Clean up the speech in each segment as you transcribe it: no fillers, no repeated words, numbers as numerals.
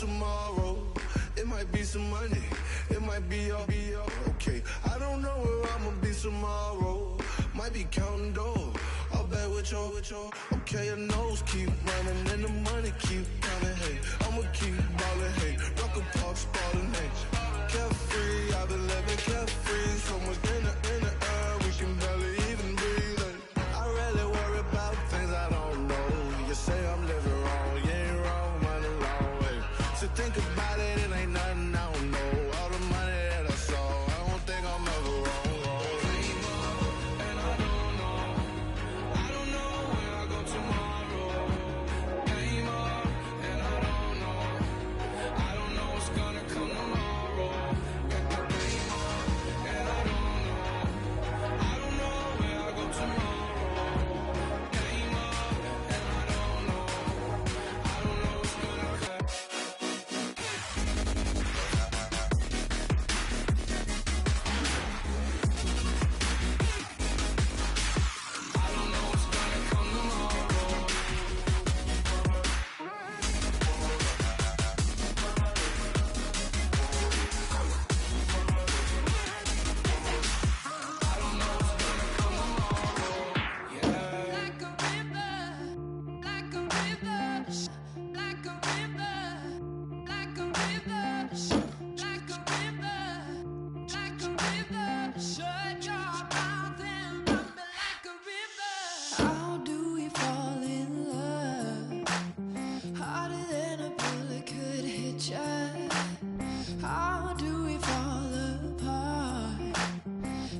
tomorrow. It might be some money, it might be all okay. I don't know where I'ma be tomorrow. Might be counting dough, I'll bet with your. Okay, your nose keep running and the money keep coming. Hey, I'ma keep ballin'. Hey, rock a park spallin'. Hey, carefree, I've been living carefree. So much in the air, we can barely even breathe. Hey, I rarely worry about things I don't know. You say I'm living wrong, you ain't wrong, money long. Hey, so think about it, it ain't nothing I don't know. All the money that I saw, I don't think I'm ever wrong.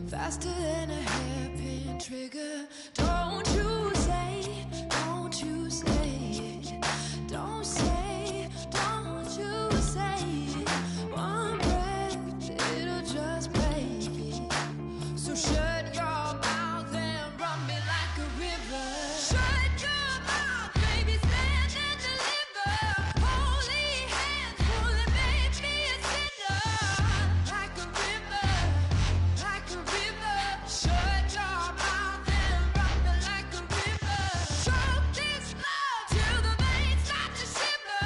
Faster than a hairpin trigger. Don't you say, don't you say it. Don't say, don't you say it. One breath, it'll just break it. So shut your mouth and run me like a river. Shut your mouth, baby, stand and deliver. Holy hands, pulling, make me a sinner. Like a river, like a river. Shut your mouth and run me like a river. Choke this love till the veins start to shiver.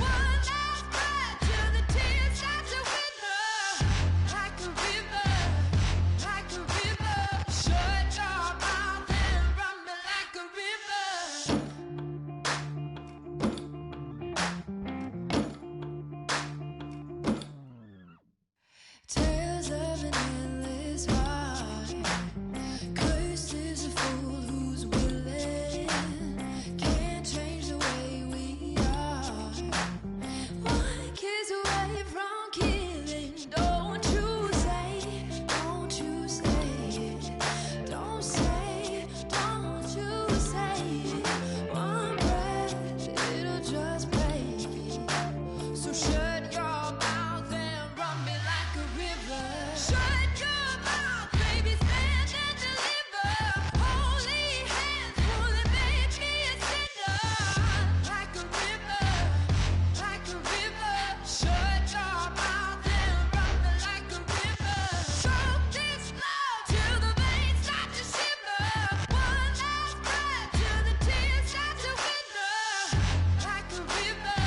One last breath till the tears start to wither. Like a river, like a river. Shut your mouth and run me like a river. Tales of an endless ride. Cursed is a fool who's willing. Can't change the way we are. One kiss away from killing. Don't you say it. Don't say, don't you say it. One breath, it'll just break it. So shut your mouth and run me like a river. Shut your mouth, baby, stand and deliver. Holy hands, pulling, make me a sinner. Like a river, like a river. Shut your mouth and run me like a river. Choke this love till the veins start to shiver. One last breath till the tears start to wither. Like a river,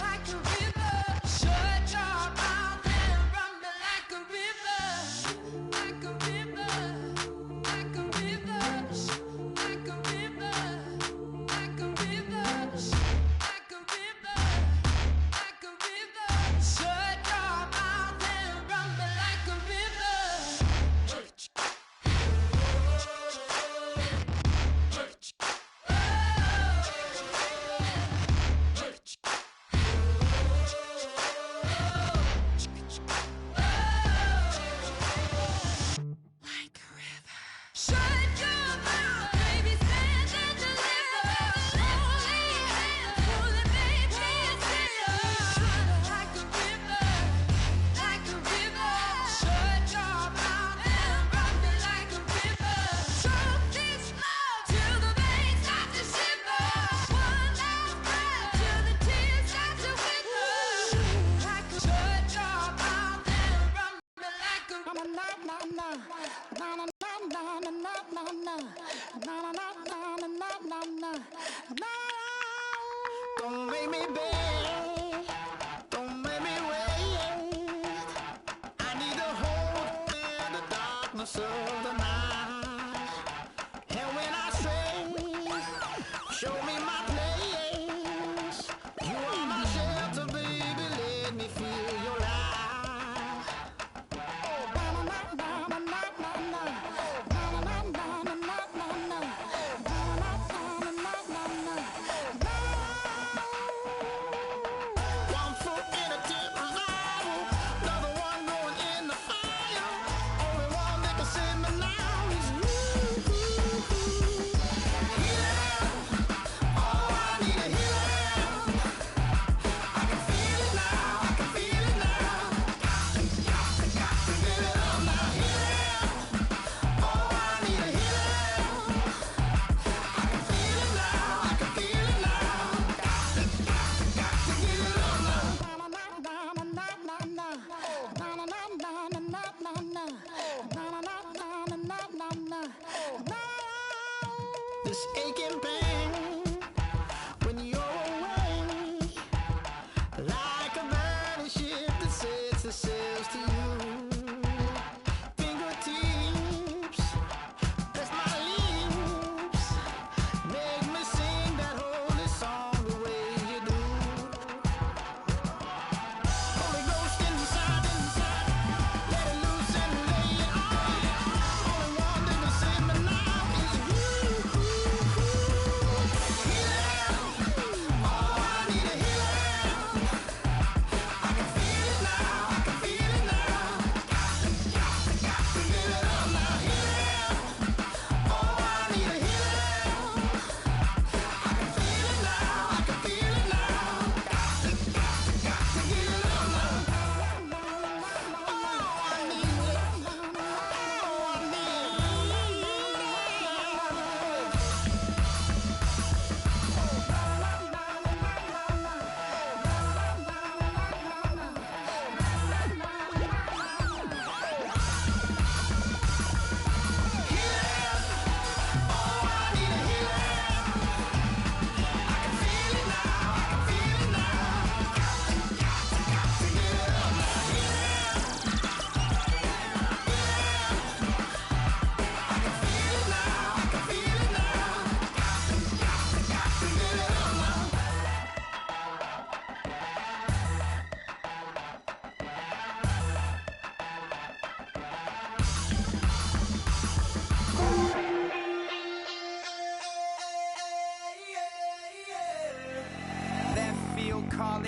like a river. Shut your mouth and run me like a river. Like a river, like a river. Like a river, like a river. Like a river, like a river. Shut your mouth and run me like a river. Like a river. Shut your mouth, baby, stand and deliver. Holy hands, pulling, make me a sinner. Like a river, like a river. Shut your mouth and run me like a river. Choke this love till the veins start to shiver. One last breath till the tears start to wither. Like a shut your mouth and run me like a Don't make me beg.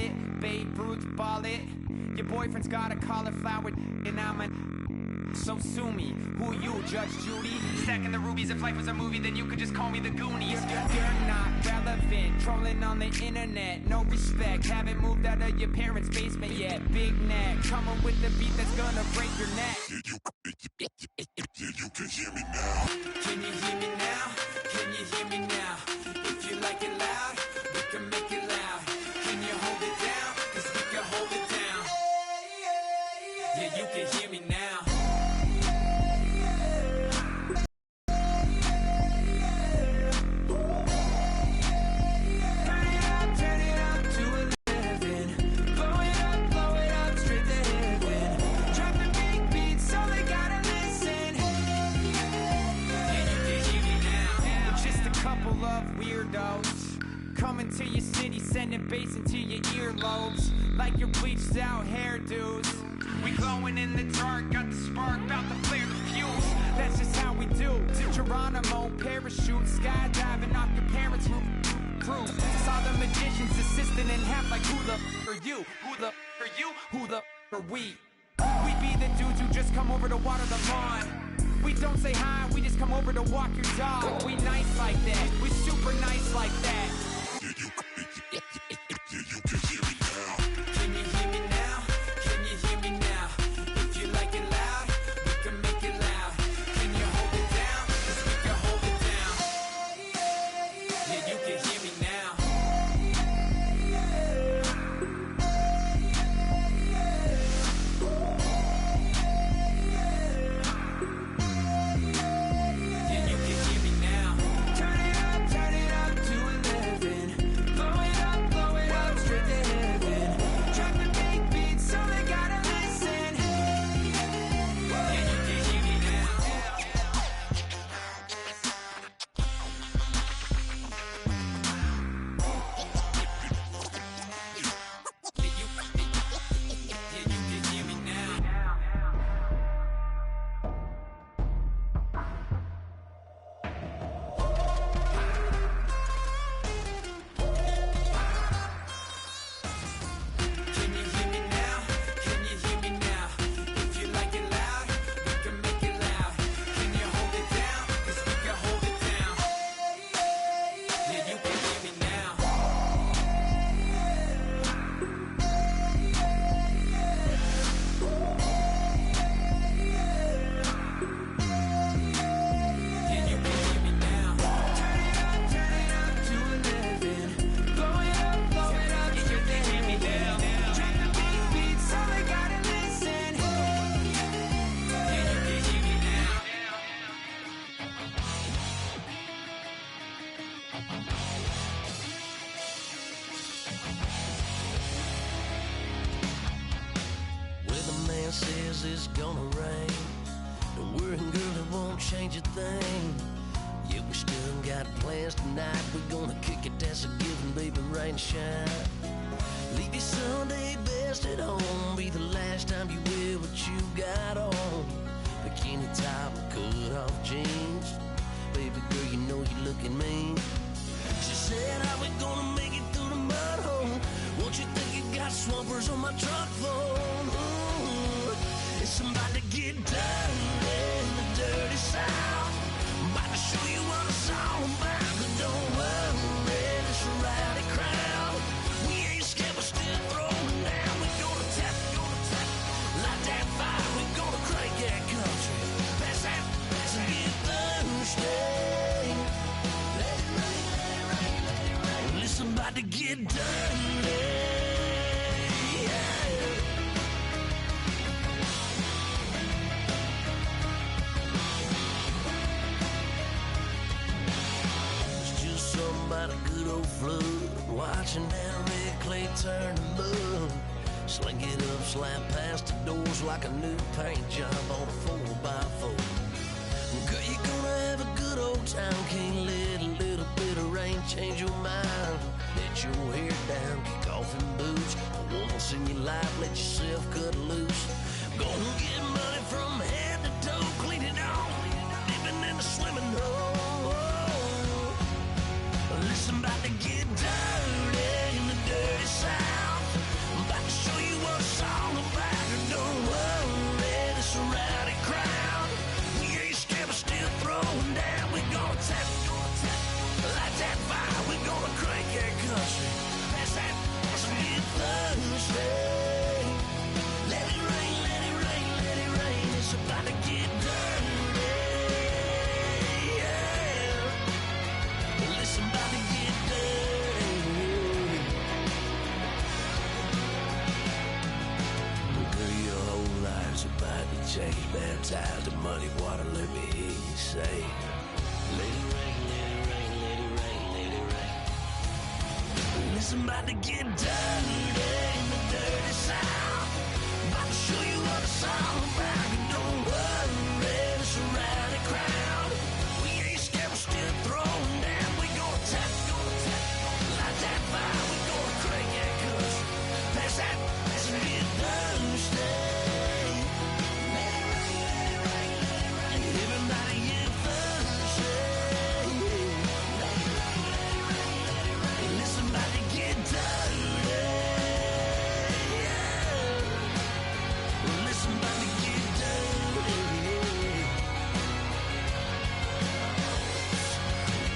it, Babe Ruth ball it. Your boyfriend's got a cauliflower and I'm a... So sue me, who you, Judge Judy? Stacking the rubies, if life was a movie, then you could just call me the Goonies. You're not relevant, trolling on the internet, no respect. Haven't moved out of your parents' basement yet. Big neck, coming with the beat that's gonna break your neck. You can hear me now. Can you hear me now? Can you hear me now? If you like it loud, we can make it loud. Can you hold it down? 'Cause we can hold it down. Yeah, you can hear me now. Coming to your city, sending bass into your earlobes, like your bleached out hairdos. We glowing in the dark, got the spark, about to flare the fuse. That's just how we do. To Geronimo, parachute, skydiving off your parents' roof. Saw the magician's assistant in half, like who the are you? Who the are you? Who the are we? We be the dudes who just come over to water the lawn. We don't say hi, we just come over to walk your dog. We nice like that, we super nice like that. You can hear me now. Can you hear me now? Can you hear me now? If you like it loud, we can make it loud. Can you hold it down? 'Cause we can hold it down. Yeah, you can hear me now. Yeah, you can hear me now. Turn it up to 11. Blow it up straight to heaven. Drop the big beats so they gotta listen. Yeah, you can hear me now. Yeah, you can hear me now. Can you hear me now? Can you hear me now? If you like it loud, we can make it loud. Can you hold it down? 'Cause we can hold it down. Yeah, you can hear me now. Yeah, you can hear me now. Turn it up to 11. Blow it up straight to heaven. Drop the big beats so they gotta listen. Yeah, you can hear me now. Weatherman says it's gonna rain. Don't worry, girl, it won't change a thing. Yeah, we still got plans tonight. We're gonna kick it, that's a given, baby, rain, shine. Leave your Sunday best at home. Be the last time you wear what you got on. Bikini top and cut off jeans. Baby girl, you know you're looking mean. She said, how we gonna make it through the mud hole? Won't you think you got swampers on my truck phone? Ooh, it's somebody to get dirty in the dirty south. I'm about to show you what it's all about. But don't worry, it's a rowdy crowd. We ain't scared, but still throwing down. We gonna tap, light that fire. We gonna crank that country. Pass that, and get thirsty. Let it rain, let it rain, let it rain. Listen, about to get dirty. Yeah. It's just somebody good old flood. Watching that red clay turn to mud. Sling it up, slap past the doors like a new paint job on a 4x4. Girl, you gonna have a good old time. Can't let a little bit of rain change your mind. Let your hair down, kick off in boots. Once in your life, let yourself cut loose. Gonna get money from head to toe, clean it off. Dipping in the swimming hole. Listen, about to get dirty in the dirty south. stay. Let it rain, let it rain, let it rain. It's about to get dirty. Yeah. Listen, about to get dirty. Girl, your whole life's about to change. Baptized in muddy water, let me hear you say. Let it rain, let it rain, let it rain, let it rain. Listen, about to get dirty in the dirty south. About to show you what it's all about. You don't worry, it's a rowdy crowd. We ain't scared, we're still throwing down. We gonna tap, light that fire. We gonna crank that cuss. Pass that, pass it, get thirsty. Let it rain, let it rain, let it rain. Everybody get thirsty. Let it rain, let it rain, let it rain. Listen, about to get dirty. Yeah. Listen, about to get dirty.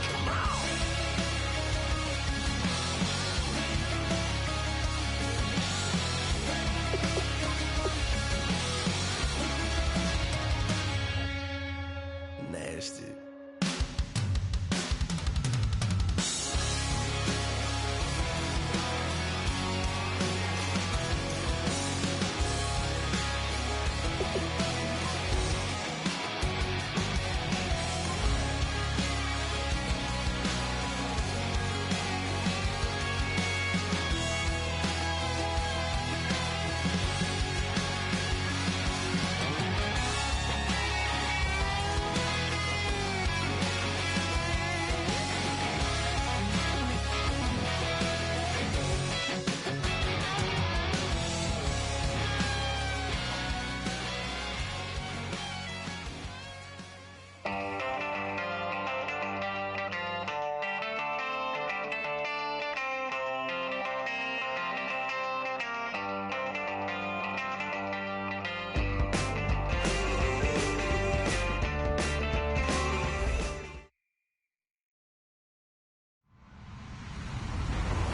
Come on. Nasty.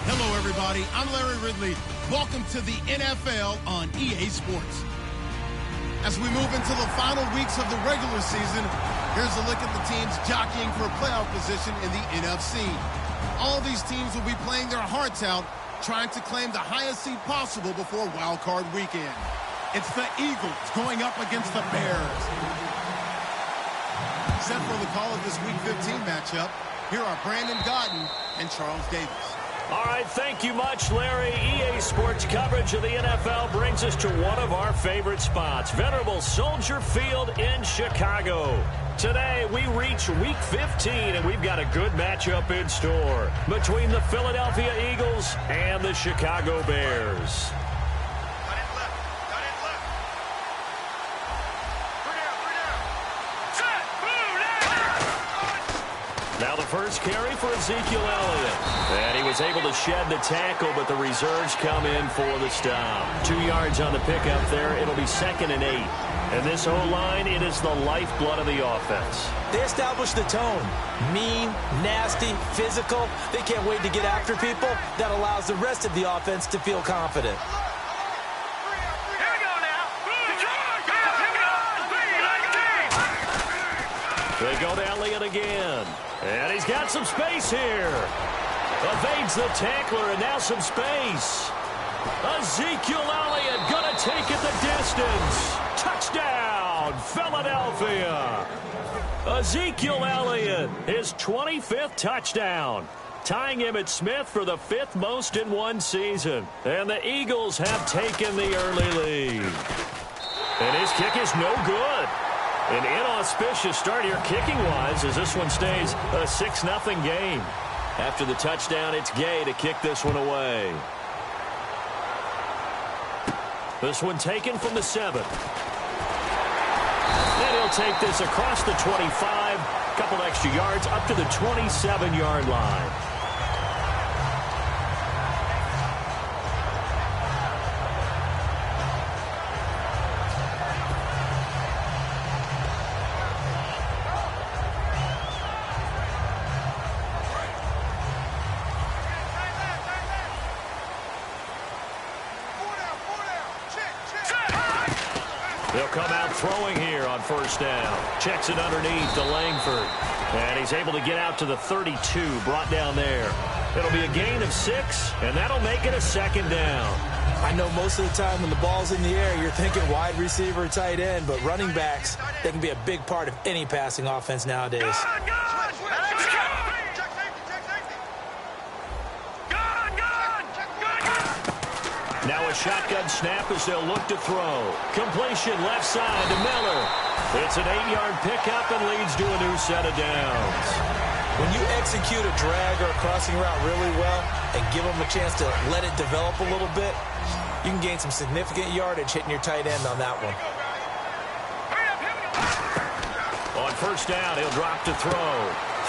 Hello, everybody. I'm Larry Ridley. Welcome to the NFL on EA Sports. As we move into the final weeks of the regular season, here's a look at the teams jockeying for playoff position in the NFC. All these teams will be playing their hearts out, trying to claim the highest seed possible before Wild Card Weekend. It's the Eagles going up against the Bears. Set for the call of this Week 15 matchup, here are Brandon Godden and Charles Davis. All right, thank you much, Larry. EA Sports coverage of the NFL brings us to one of our favorite spots, venerable Soldier Field in Chicago. Today, we reach Week 15, and we've got a good matchup in store between the Philadelphia Eagles and the Chicago Bears. Now the first carry for Ezekiel Elliott. And he was able to shed the tackle, but the reserves come in for the stop. 2 yards on the pickup there. It'll be 2nd and 8. And this O-line, it is the lifeblood of the offense. They establish the tone. Mean, nasty, physical. They can't wait to get after people. That allows the rest of the offense to feel confident. They go to Elliott again. And he's got some space here. Evades the tackler, and now some space. Ezekiel Elliott going to take it the distance. Touchdown, Philadelphia. Ezekiel Elliott, his 25th touchdown, tying Emmitt Smith for the 5th most in one season. And the Eagles have taken the early lead. And his kick is no good. An inauspicious start here kicking-wise as this one stays a 6-0 game. After the touchdown, it's Gay to kick this one away. This one taken from the 7. And he'll take this across the 25, couple extra yards up to the 27-yard line. They'll come out throwing here on first down. Checks it underneath to Langford. And he's able to get out to the 32, brought down there. It'll be a gain of 6, and that'll make it a second down. I know most of the time when the ball's in the air, you're thinking wide receiver, tight end, but running backs, they can be a big part of any passing offense nowadays. Now a shotgun snap as they'll look to throw. Completion left side to Miller. It's an 8-yard pickup and leads to a new set of downs. When you execute a drag or a crossing route really well and give them a chance to let it develop a little bit, you can gain some significant yardage hitting your tight end on that one. On first down, he'll drop to throw.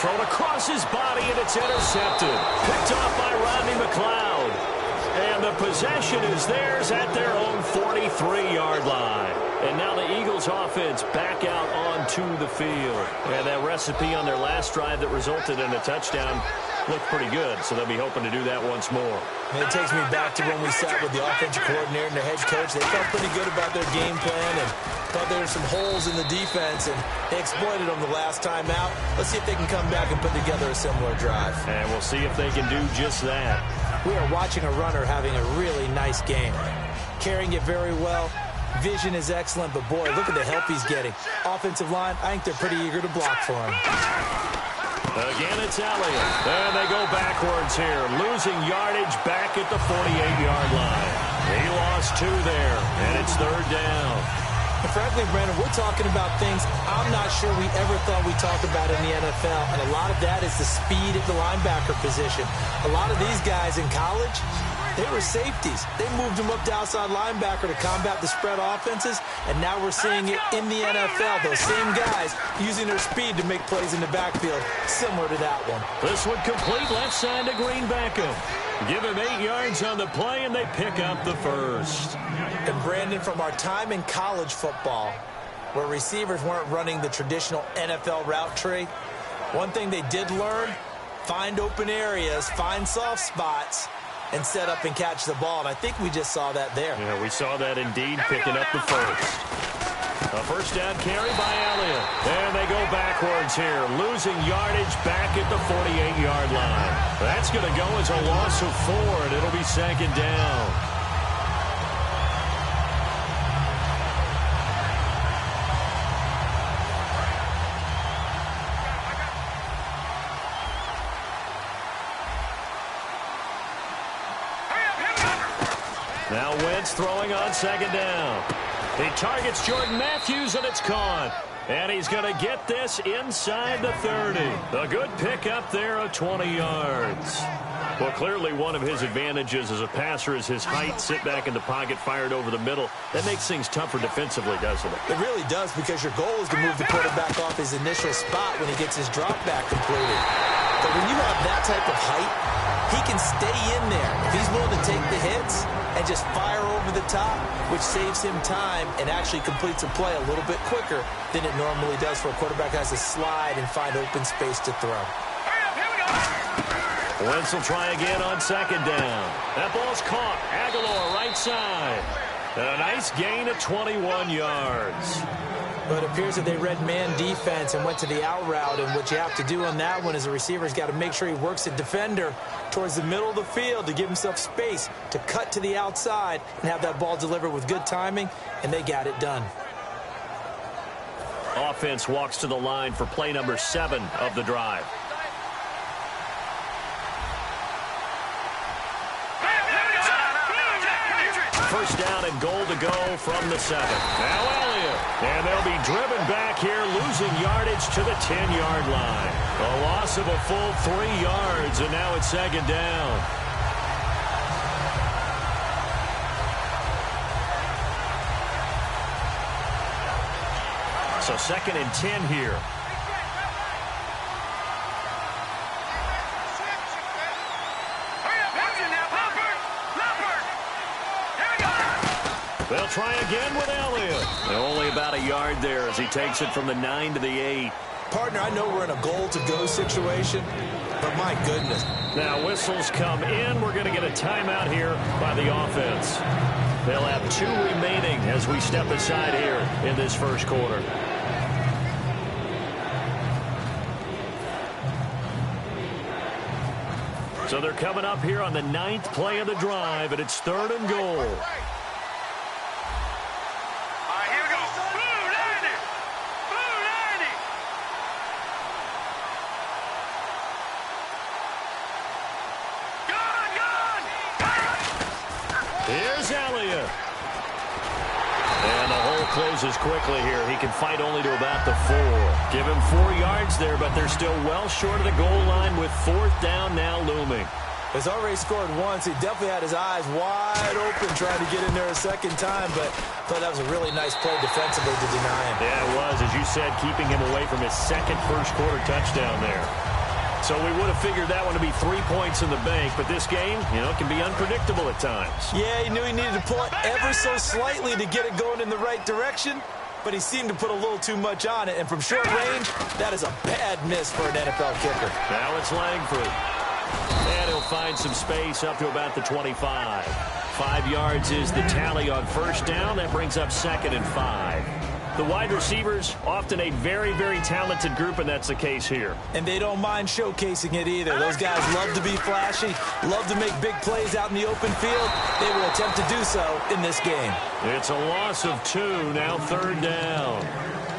Thrown across his body, and it's intercepted. Picked off by Rodney McLeod. And the possession is theirs at their own 43-yard line. And now the Eagles offense back out onto the field. And that recipe on their last drive that resulted in a touchdown looked pretty good, so they'll be hoping to do that once more. And it takes me back to when we sat with the offensive coordinator and the head coach. They felt pretty good about their game plan and thought there were some holes in the defense, and they exploited them the last time out. Let's see if they can come back and put together a similar drive. And we'll see if they can do just that. We are watching a runner having a really nice game. Carrying it very well. Vision is excellent, but boy, look at the help he's getting. Offensive line, I think they're pretty eager to block for him. Again, it's Elliott. And they go backwards here, losing yardage back at the 48-yard line. He lost 2 there, and it's third down. And frankly, Brandon, we're talking about things I'm not sure we ever thought we'd talk about in the NFL, and a lot of that is the speed at the linebacker position. A lot of these guys in college, they were safeties. They moved them up to outside linebacker to combat the spread offenses, and now we're seeing it in the NFL. Those same guys using their speed to make plays in the backfield, similar to that one. This one complete left side to Greenbackum. Give him 8 yards on the play, and they pick up the first. And Brandon, from our time in college football, where receivers weren't running the traditional NFL route tree, one thing they did learn, find open areas, find soft spots, and set up and catch the ball. And I think we just saw that there. Yeah, we saw that indeed, picking up the first. A first down carry by Elliott. And they go backwards here, losing yardage back at the 48-yard line. That's going to go as a loss of 4, and it'll be second down. Now Wentz throwing on second down. He targets Jordan Matthews, and it's caught. And he's going to get this inside the 30. A good pickup there of 20 yards. Well, clearly one of his advantages as a passer is his height. Sit back in the pocket, fired over the middle. That makes things tougher defensively, doesn't it? It really does, because your goal is to move the quarterback off his initial spot when he gets his drop back completed. But when you have that type of height, he can stay in there. If he's willing to take the hits and just fire over the top, which saves him time and actually completes a play a little bit quicker than it normally does for a quarterback who has to slide and find open space to throw. Wentz will try again on second down. That ball's caught. Aguilar right side. A nice gain of 21 yards. But it appears that they read man defense and went to the out route, and what you have to do on that one is the receiver's got to make sure he works the defender towards the middle of the field to give himself space to cut to the outside and have that ball delivered with good timing, and they got it done. Offense walks to the line for play number 7 of the drive. First down and goal to go from the 7. Now Elliott. And they'll be driven back here, losing yardage to the 10-yard line. A loss of a full 3 yards, and now it's second down. So second and 10 here. They'll try again with Elliott. Only about a yard there as he takes it from the 9 to the 8. Partner, I know we're in a goal-to-go situation, but my goodness. Now whistles come in. We're going to get a timeout here by the offense. They'll have 2 remaining as we step aside here in this first quarter. So they're coming up here on the 9th play of the drive, and it's 3rd and goal. Here's Elliott. And the hole closes quickly here. He can fight only to about the 4. Give him 4 yards there, but they're still well short of the goal line with 4th down now looming. He's already scored once. He definitely had his eyes wide open trying to get in there a second time, but I thought that was a really nice play defensively to deny him. Yeah, it was. As you said, keeping him away from his second first-quarter touchdown there. So we would have figured that one to be 3 points in the bank, but this game, can be unpredictable at times. Yeah, he knew he needed to pull it ever so slightly to get it going in the right direction, but he seemed to put a little too much on it, and from short range, that is a bad miss for an NFL kicker. Now it's Langford. And he'll find some space up to about the 25. 5 yards is the tally on first down. That brings up 2nd and 5. The wide receivers, often a very, very talented group, and that's the case here. And they don't mind showcasing it either. Those guys love to be flashy, love to make big plays out in the open field. They will attempt to do so in this game. It's a loss of 2, now 3rd down.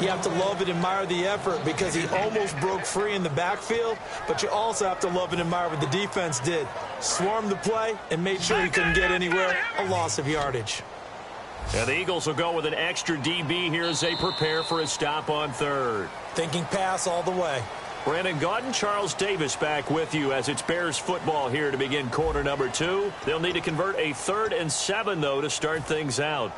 You have to love and admire the effort because he almost broke free in the backfield, but you also have to love and admire what the defense did. Swarmed the play and made sure he couldn't get anywhere, a loss of yardage. And the Eagles will go with an extra DB here as they prepare for a stop on 3rd. Thinking pass all the way. Brandon Gaudin, Charles Davis back with you as it's Bears football here to begin quarter number 2. They'll need to convert a 3rd and 7, though, to start things out.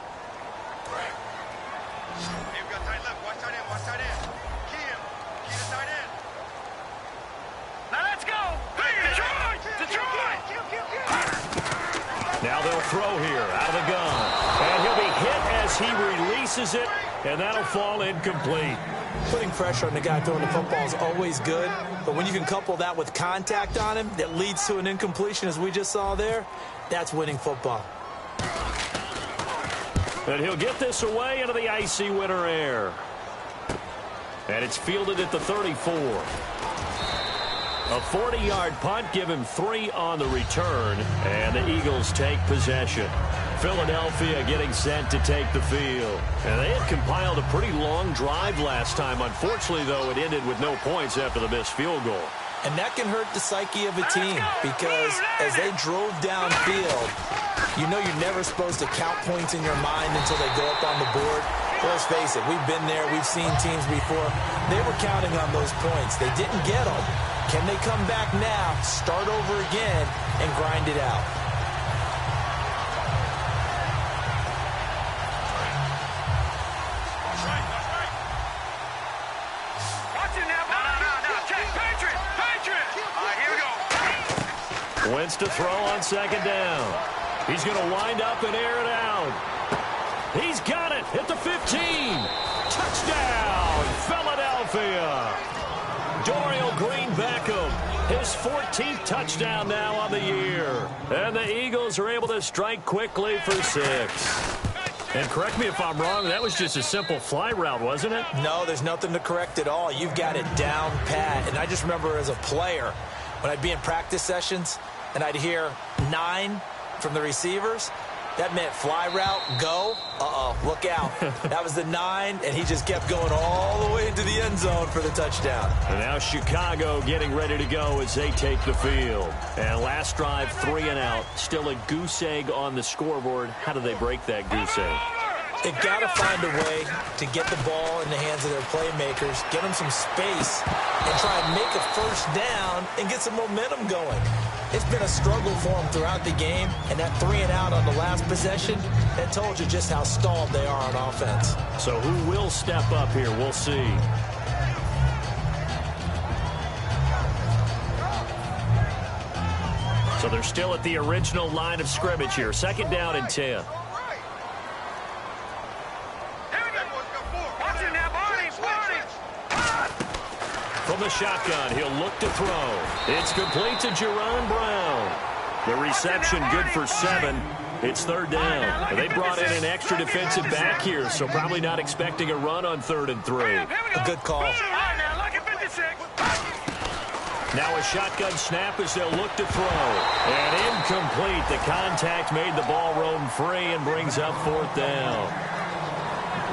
Now they'll throw here out of the gun. And he'll be hit as he releases it, and that'll fall incomplete. Putting pressure on the guy throwing the football is always good, but when you can couple that with contact on him that leads to an incompletion, as we just saw there, that's winning football. And he'll get this away into the icy winter air. And it's fielded at the 34. A 40-yard punt, give him 3 on the return, and the Eagles take possession. Philadelphia getting set to take the field. And they had compiled a pretty long drive last time. Unfortunately, though, it ended with no points after the missed field goal. And that can hurt the psyche of a team because as they drove downfield, you know you're never supposed to count points in your mind until they go up on the board. But let's face it, we've been there, we've seen teams before. They were counting on those points. They didn't get them. Can they come back now, start over again, and grind it out? Wentz to throw on 2nd down. He's going to wind up and air it out. He's got it at the 15. Touchdown, Philadelphia. Dorial Green-Beckham, his 14th touchdown now on the year. And the Eagles are able to strike quickly for 6. And correct me if I'm wrong, that was just a simple fly route, wasn't it? No, there's nothing to correct at all. You've got it down pat. And I just remember as a player, when I'd be in practice sessions and I'd hear 9 from the receivers, that meant fly route, go. Look out. That was the 9, and he just kept going all the way into the end zone for the touchdown. And now Chicago getting ready to go as they take the field. And last drive, 3 and out. Still a goose egg on the scoreboard. How do they break that goose egg? They've got to find a way to get the ball in the hands of their playmakers, get them some space, and try and make a first down and get some momentum going. It's been a struggle for them throughout the game, and that 3 and out on the last possession, that told you just how stalled they are on offense. So who will step up here? We'll see. So they're still at the original line of scrimmage here. 2nd down and 10. From the shotgun, he'll look to throw. It's complete to Jerron Brown. The reception good for 7. It's third down. They brought in an extra defensive back here, so probably not expecting a run on 3rd and 3. A good call. Now a shotgun snap as they'll look to throw. And incomplete. The contact made the ball roam free and brings up 4th down.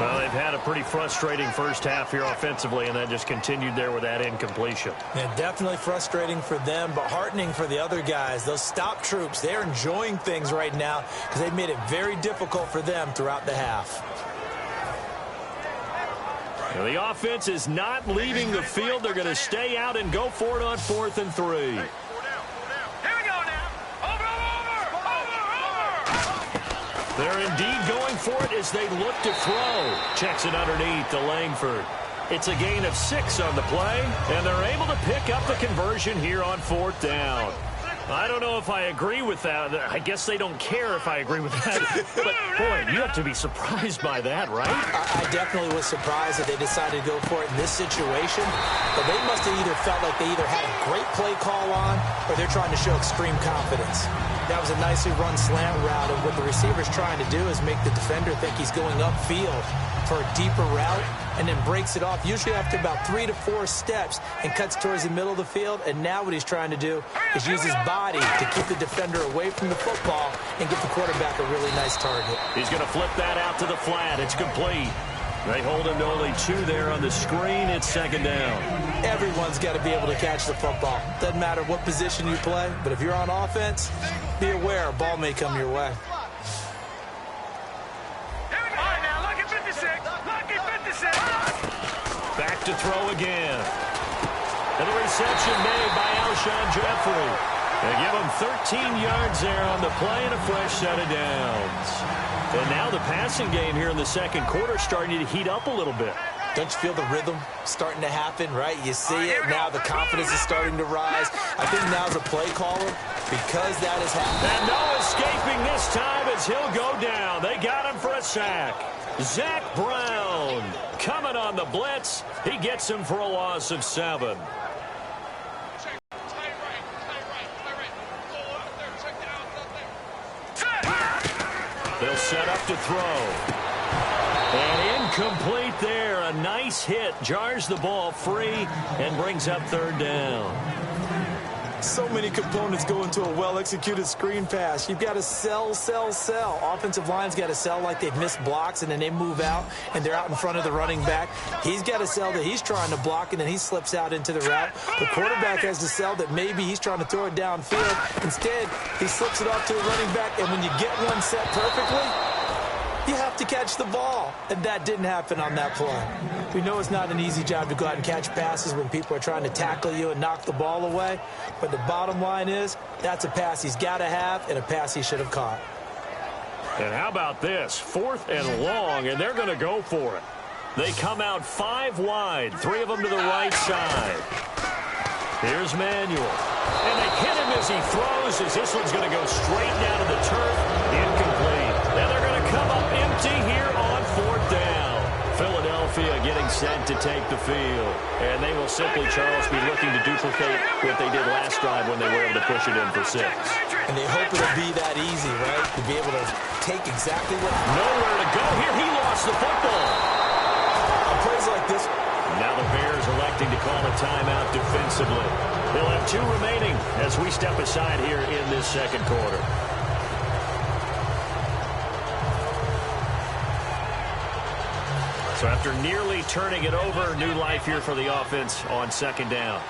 Well, they've had a pretty frustrating first half here offensively, and then just continued there with that incompletion. Yeah, definitely frustrating for them, but heartening for the other guys. Those stop troops, they're enjoying things right now because they've made it very difficult for them throughout the half. Now, the offense is not leaving the field. They're going to stay out and go for it on 4th and 3. They're indeed going for it as they look to throw. Checks it underneath to Langford. It's a gain of 6 on the play, and they're able to pick up the conversion here on 4th down. I don't know if I agree with that. I guess they don't care if I agree with that. But, boy, you have to be surprised by that, right? I definitely was surprised that they decided to go for it in this situation. But they must have either felt like they either had a great play call on or they're trying to show extreme confidence. That was a nicely run slant route, and what the receiver's trying to do is make the defender think he's going upfield for a deeper route and then breaks it off, usually after about 3 to 4 steps, and cuts towards the middle of the field. And now what he's trying to do is use his body to keep the defender away from the football and give the quarterback a really nice target. He's going to flip that out to the flat. It's complete. They hold him to only 2 there on the screen. It's 2nd down. Everyone's got to be able to catch the football. Doesn't matter what position you play, but if you're on offense, be aware a ball may come your way. Back to throw again. And the reception made by Alshon Jeffrey. They give him 13 yards there on the play and a fresh set of downs. And now the passing game here in the second quarter starting to heat up a little bit. Don't you feel the rhythm starting to happen, right? You see it now. The confidence is starting to rise. I think now's a play caller because that is happening. And no escaping this time as he'll go down. They got him for a sack. Zach Brown coming on the blitz. He gets him for a loss of 7. They'll set up to throw. And incomplete there. A nice hit. Jars the ball free and brings up 3rd down. So many components go into a well-executed screen pass. You've got to sell. Offensive line's got to sell like they've missed blocks, and then they move out, and they're out in front of the running back. He's got to sell that he's trying to block, and then he slips out into the route. The quarterback has to sell that maybe he's trying to throw it downfield. Instead, he slips it off to the running back, and when you get one set perfectly, you have to catch the ball, and that didn't happen on that play. We know it's not an easy job to go out and catch passes when people are trying to tackle you and knock the ball away, but the bottom line is that's a pass he's got to have and a pass he should have caught. And how about this? 4th and long, and they're going to go for it. They come out 5 wide, 3 of them to the right side. Here's Manuel. And they hit him as he throws, as this one's going to go straight down to the turf. Incomplete. Now they're going to come up empty here on 4th down. Philadelphia getting set to take the field. And they will simply, Charles, be looking to duplicate what they did last drive when they were able to push it in for 6. And they hope it'll be that easy, right? To be able to take exactly what... Nowhere to go here. He lost the football. On plays like this... Now the Bears electing to call a timeout defensively. They'll have 2 remaining as we step aside here in this second quarter. So after nearly turning it over, new life here for the offense on 2nd down.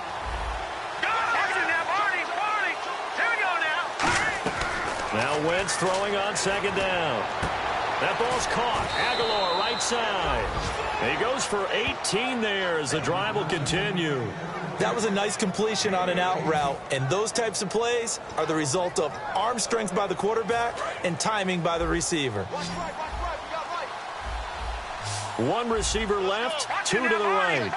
Now Wentz throwing on 2nd down. That ball's caught. Aguilar right side. He goes for 18 there as the drive will continue. That was a nice completion on an out route, and those types of plays are the result of arm strength by the quarterback and timing by the receiver. 1 receiver left, 2 to the right.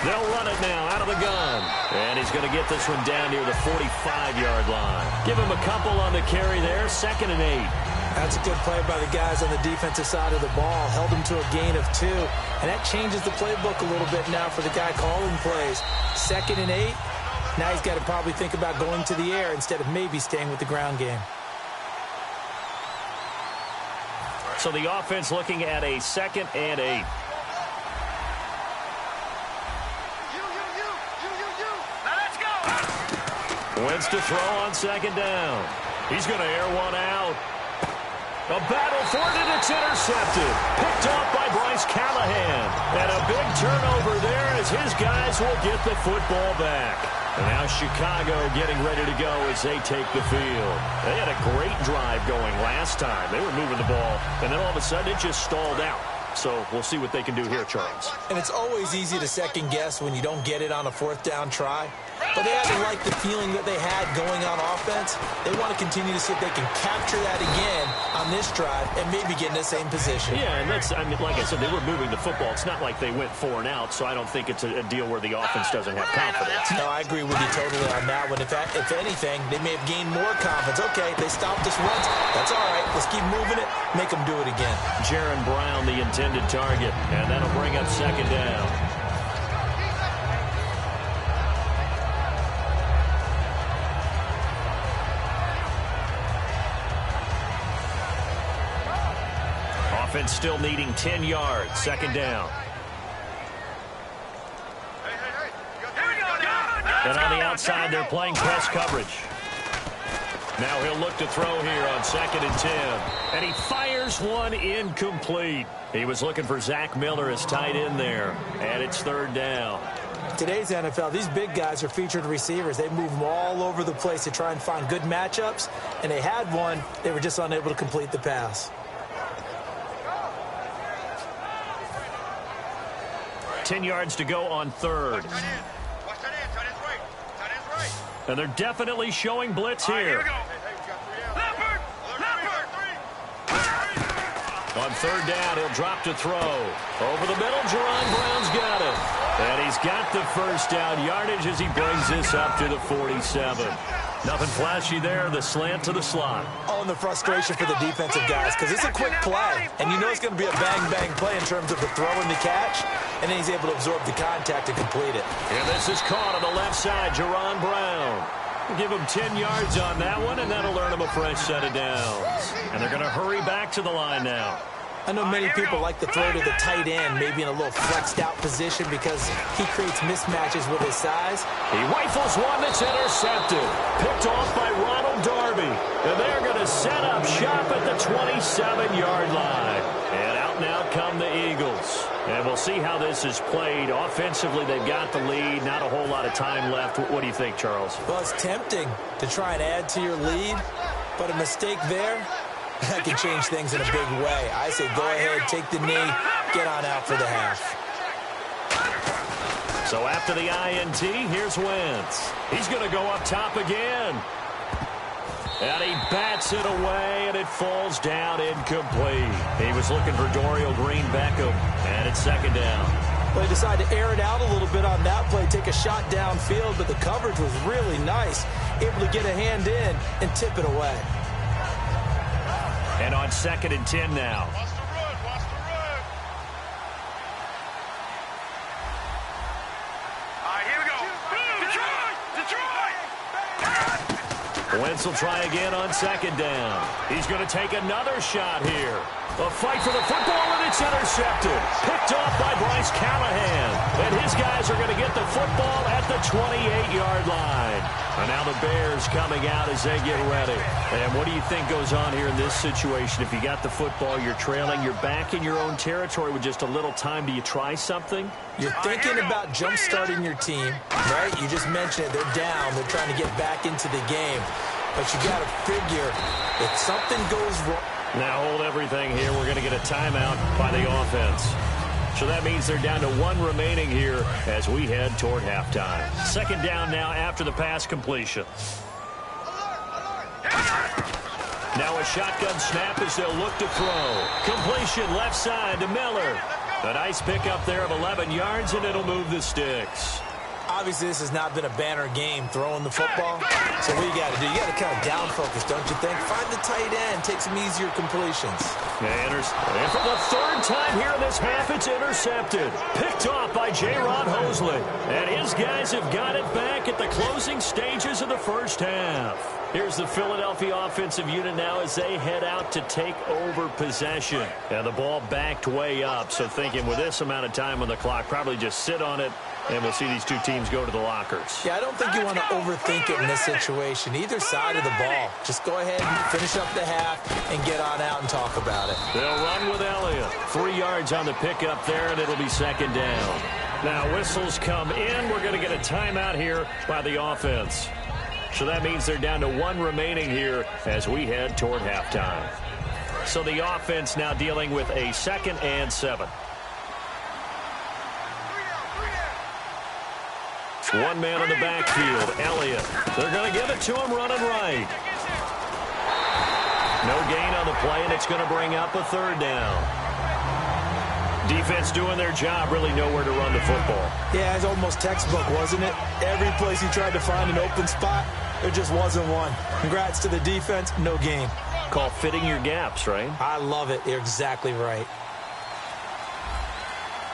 They'll run it now out of the gun. And he's going to get this one down near the 45-yard line. Give him a couple on the carry there, 2nd and 8. That's a good play by the guys on the defensive side of the ball. Held them to a gain of 2. And that changes the playbook a little bit now for the guy calling plays. 2nd and 8. Now he's got to probably think about going to the air instead of maybe staying with the ground game. So the offense looking at a 2nd and 8. Wentz to throw on 2nd down. He's going to air one out. A battle for it, and it's intercepted. Picked off by Bryce Callahan. And a big turnover there as his guys will get the football back. And now Chicago getting ready to go as they take the field. They had a great drive going last time. They were moving the ball, and then all of a sudden it just stalled out. So we'll see what they can do here, Charles. And it's always easy to second guess when you don't get it on a 4th down try. But they had to like the feeling that they had going on offense. They want to continue to see if they can capture that again on this drive and maybe get in the same position. Yeah, and that's, I mean, like I said, they were moving the football. It's not like they went 4 and out, so I don't think it's a deal where the offense doesn't have confidence. No, I agree with you totally on that one. If anything, they may have gained more confidence. Okay, they stopped us once. That's all right. Let's keep moving it. Make them do it again. Jaron Brown, the intended target, and that'll bring up 2nd down. Offense still needing 10 yards. 2nd down. And on the outside, they're playing press coverage. Now he'll look to throw here on 2nd and 10. And he fires one incomplete. He was looking for Zach Miller as tight end there. And it's 3rd down. Today's NFL, these big guys are featured receivers. They move them all over the place to try and find good matchups. And they had one. They were just unable to complete the pass. 10 yards to go on 3rd. And they're definitely showing blitz here. On 3rd down, he'll drop to throw. Over the middle, Jaron Brown's got it. And he's got the 1st down yardage as he brings this up to the 47. Nothing flashy there, the slant to the slot. Oh, and the frustration for the defensive guys, because it's a quick play. And you know it's going to be a bang-bang play in terms of the throw and the catch. And then he's able to absorb the contact to complete it. And this is caught on the left side, Jaron Brown. We'll give him 10 yards on that one, and that'll earn him a fresh set of downs. And they're going to hurry back to the line now. I know many people like to throw to the tight end, maybe in a little flexed out position because he creates mismatches with his size. He rifles one that's intercepted. Picked off by Ronald Darby. And they're going to set up shop at the 27-yard line. And out now come the Eagles. And we'll see how this is played. Offensively, they've got the lead. Not a whole lot of time left. What do you think, Charles? Well, it's tempting to try and add to your lead, but a mistake there, that can change things in a big way. I say go ahead, take the knee, get on out for the half. So after the INT, here's Wentz. He's going to go up top again. And he bats it away, and it falls down incomplete. He was looking for Dorial Green-Beckham, and it's 2nd down. Well, he decided to air it out a little bit on that play, take a shot downfield, but the coverage was really nice. Able to get a hand in and tip it away. And on 2nd and 10 now. Watch the run, watch the run. All right, here we go. Detroit! Wentz will try again on 2nd down. He's going to take another shot here. A fight for the football, and it's intercepted. Picked off by Bryce Callahan. And his guys are going to get the football at the 28-yard line. And now the Bears coming out as they get ready. And what do you think goes on here in this situation? If you got the football, you're trailing, you're back in your own territory with just a little time. Do you try something? You're thinking about jump-starting your team, right? You just mentioned it. They're down. They're trying to get back into the game. But you got to figure if something goes wrong. Now hold everything here. We're going to get a timeout by the offense. So that means they're down to 1 remaining here as we head toward halftime. 2nd down now after the pass completion. Now a shotgun snap as they'll look to throw. Completion left side to Miller. A nice pickup there of 11 yards, and it'll move the sticks. Obviously, this has not been a banner game throwing the football. So what you got to do? You got to kind of down focus, don't you think? Find the tight end. Take some easier completions. And for the third time here in this half, it's intercepted. Picked off by J-Ron Hosley. And his guys have got it back at the closing stages of the first half. Here's the Philadelphia offensive unit now as they head out to take over possession. And the ball backed way up, so thinking with this amount of time on the clock, probably just sit on it, and we'll see these two teams go to the lockers. Yeah, I don't think you want to overthink it in this situation. Either side of the ball. Just go ahead and finish up the half and get on out and talk about it. They'll run with Elliott. 3 yards on the pickup there, and it'll be second down. Now whistles come in. We're going to get a timeout here by the offense. So that means they're down to 1 remaining here as we head toward halftime. So the offense now dealing with a 2nd and 7. One man in the backfield, Elliott. They're going to give it to him running right. No gain on the play, and it's going to bring up a 3rd down. Defense doing their job, really nowhere to run the football. Yeah, it's almost textbook, wasn't it? Every place he tried to find an open spot, there just wasn't one. Congrats to the defense, no gain. Call fitting your gaps, right? I love it. You're exactly right.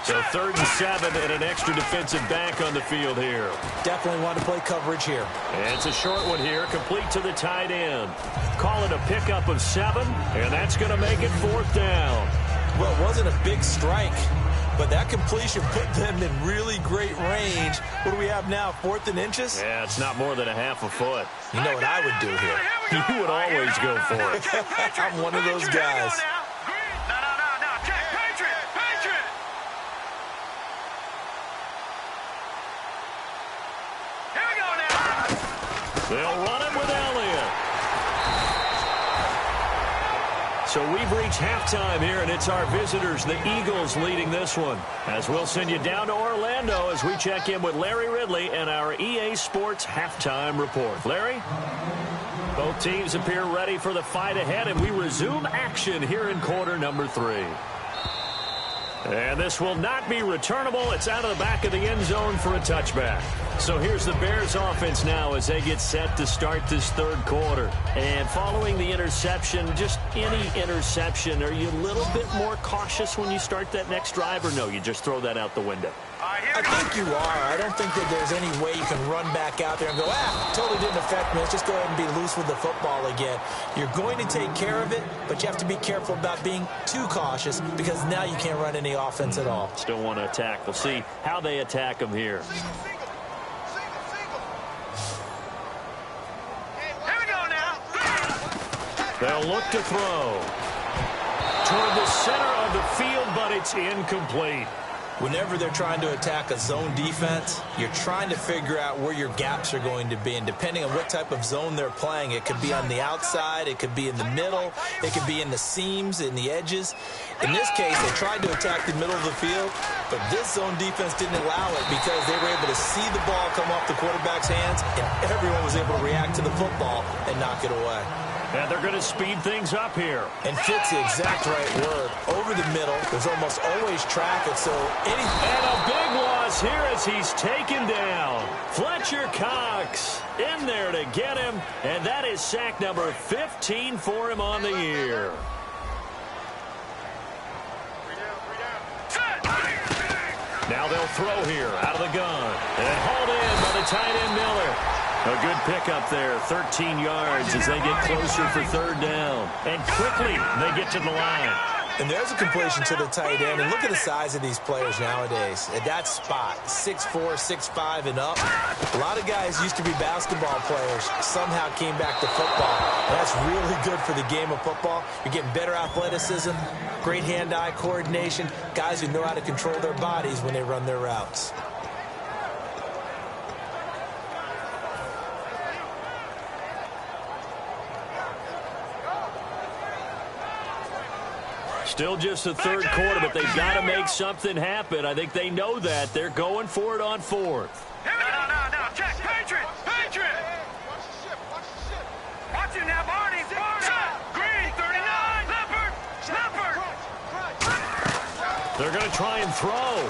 So 3rd and 7 and an extra defensive back on the field here. Definitely want to play coverage here. And it's a short one here, complete to the tight end. Call it a pickup of 7, and that's going to make it 4th down. Well, it wasn't a big strike, but that completion put them in really great range. What do we have now, 4th and inches? Yeah, it's not more than a half a foot. You know what I would do here? You would always go for it. I'm one of those guys. They'll run it with Elliott. So we've reached halftime here, and it's our visitors, the Eagles, leading this one. As we'll send you down to Orlando as we check in with Larry Ridley and our EA Sports halftime report. Larry? Both teams appear ready for the fight ahead, and we resume action here in quarter number 3. And this will not be returnable. It's out of the back of the end zone for a touchback. So here's the Bears offense now as they get set to start this 3rd quarter. And following the interception, just any interception, are you a little bit more cautious when you start that next drive, or no, you just throw that out the window? I think you are. I don't think that there's any way you can run back out there and go, totally didn't affect me. Let's just go ahead and be loose with the football again. You're going to take care of it, but you have to be careful about being too cautious because now you can't run any offense at all. Still want to attack. We'll see how they attack them here. Here we go now. They'll look to throw toward the center of the field, but it's incomplete. Whenever they're trying to attack a zone defense, you're trying to figure out where your gaps are going to be. And depending on what type of zone they're playing, it could be on the outside, it could be in the middle, it could be in the seams, in the edges. In this case, they tried to attack the middle of the field, but this zone defense didn't allow it because they were able to see the ball come off the quarterback's hands, and everyone was able to react to the football and knock it away. And they're going to speed things up here. And fit's the exact right word. Over the middle, there's almost always traffic, so any... And a big loss here as he's taken down. Fletcher Cox in there to get him, and that is sack number 15 for him on the year. Now they'll throw here out of the gun. And hauled in by the tight end Miller. A good pickup there, 13 yards as they get closer for 3rd down. And quickly they get to the line. And there's a completion to the tight end. And look at the size of these players nowadays. At that spot, 6'4", 6'5", and up. A lot of guys used to be basketball players, somehow came back to football. And that's really good for the game of football. You're getting better athleticism, great hand-eye coordination, guys who know how to control their bodies when they run their routes. Still just the 3rd quarter, but they've got to make something happen. I think they know that. They're going for it on 4th. No. Check. Patriot. Watch the ship. Watch it now, Barney. Green, 39. Leopard. They're going to try and throw.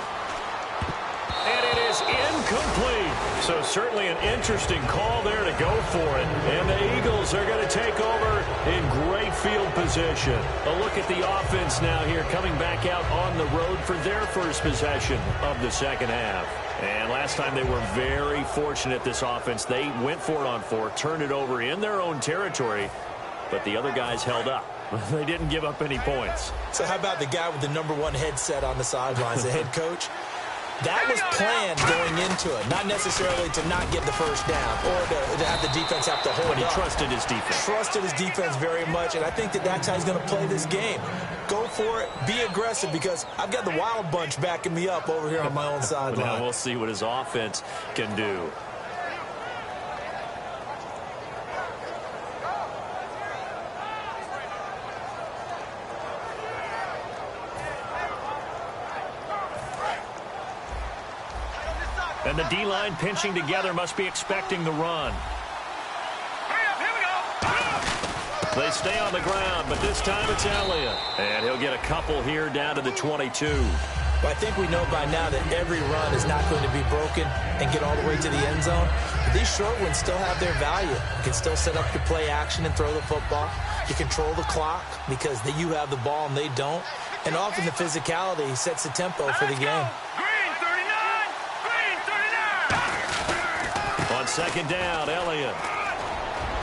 And it is incomplete. So certainly an interesting call there to go for it. And the Eagles are going to take over in great field position. A look at the offense now here coming back out on the road for their first possession of the second half. And last time they were very fortunate, this offense. They went for it on 4, turned it over in their own territory, but the other guys held up. They didn't give up any points. So how about the guy with the #1 headset on the sidelines, the head coach? That was planned going into it, not necessarily to not get the first down or to have the defense have to hold But he up. trusted his defense. Trusted his defense very much, and I think that's how he's going to play this game. Go for it, be aggressive, because I've got the wild bunch backing me up over here on my own sideline. Now we'll see what his offense can do. And the D-line pinching together must be expecting the run. Here we go. They stay on the ground, but this time it's Elliott. And he'll get a couple here down to the 22. But I think we know by now that every run is not going to be broken and get all the way to the end zone. But these short ones still have their value. You can still set up your play action and throw the football. You control the clock because you have the ball and they don't. And often the physicality sets the tempo for the game. Green 39. Green 39. On second down, Elliott.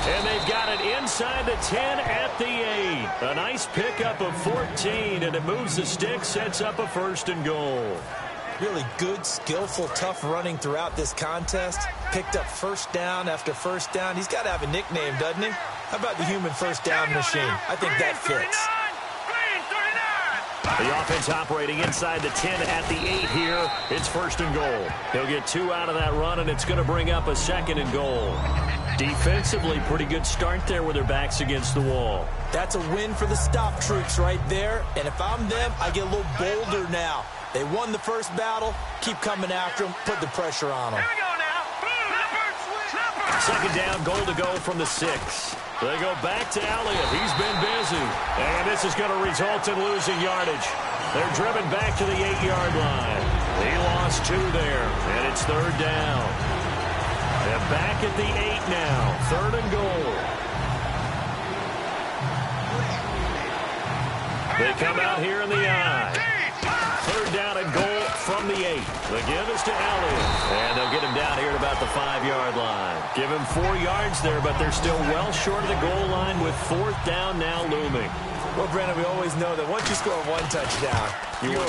And they've got it inside the 10 at the 8. A nice pickup of 14, and it moves the stick, sets up a first and goal. Really good, skillful, tough running throughout this contest. Picked up first down after first down. He's got to have a nickname, doesn't he? How about the human first down machine? I think that fits. The offense operating inside the 10 at the 8 here. It's first and goal. He'll get 2 out of that run, and it's going to bring up a second and goal. Defensively, pretty good start there with their backs against the wall. That's a win for the stop troops right there. And if I'm them, I get a little bolder now. They won the first battle. Keep coming after them. Put the pressure on them. Here we go now. Second down, goal to go from the 6. They go back to Elliott. He's been busy. And this is going to result in losing yardage. They're driven back to the 8-yard line. He lost 2 there, and it's third down. They're back at the 8 now. Third and goal. They come out here in the I. Third down and goal from the 8. The give is to Elliott. And they'll get him down here at about the 5-yard line. Give him 4 yards there, but they're still well short of the goal line with fourth down now looming. Well, Brandon, we always know that once you score 1 touchdown, you're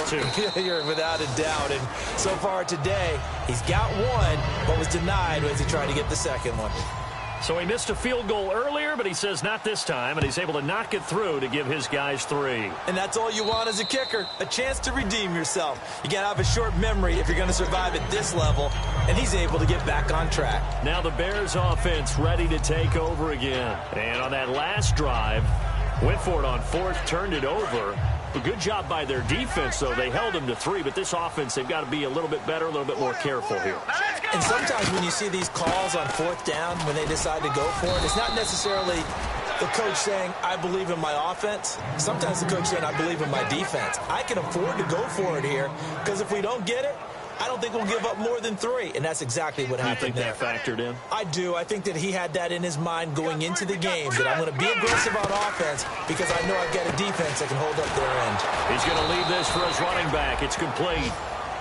without a doubt. And so far today, he's got 1, but was denied as he tried to get the second one. So he missed a field goal earlier, but he says not this time, and he's able to knock it through to give his guys 3. And that's all you want as a kicker, a chance to redeem yourself. You got to have a short memory if you're going to survive at this level, and he's able to get back on track. Now the Bears offense ready to take over again. And on that last drive, went for it on 4th, turned it over. A good job by their defense, though. They held them to 3, but this offense, they've got to be a little bit better, a little bit more careful here. And sometimes when you see these calls on 4th down, when they decide to go for it, it's not necessarily the coach saying, I believe in my offense. Sometimes the coach saying, I believe in my defense. I can afford to go for it here, because if we don't get it, I don't think we'll give up more than 3, and that's exactly what happened there. You think that factored in? I do. I think that he had that in his mind going into the game, that I'm going to be aggressive on offense because I know I've got a defense that can hold up their end. He's going to leave this for his running back. It's complete.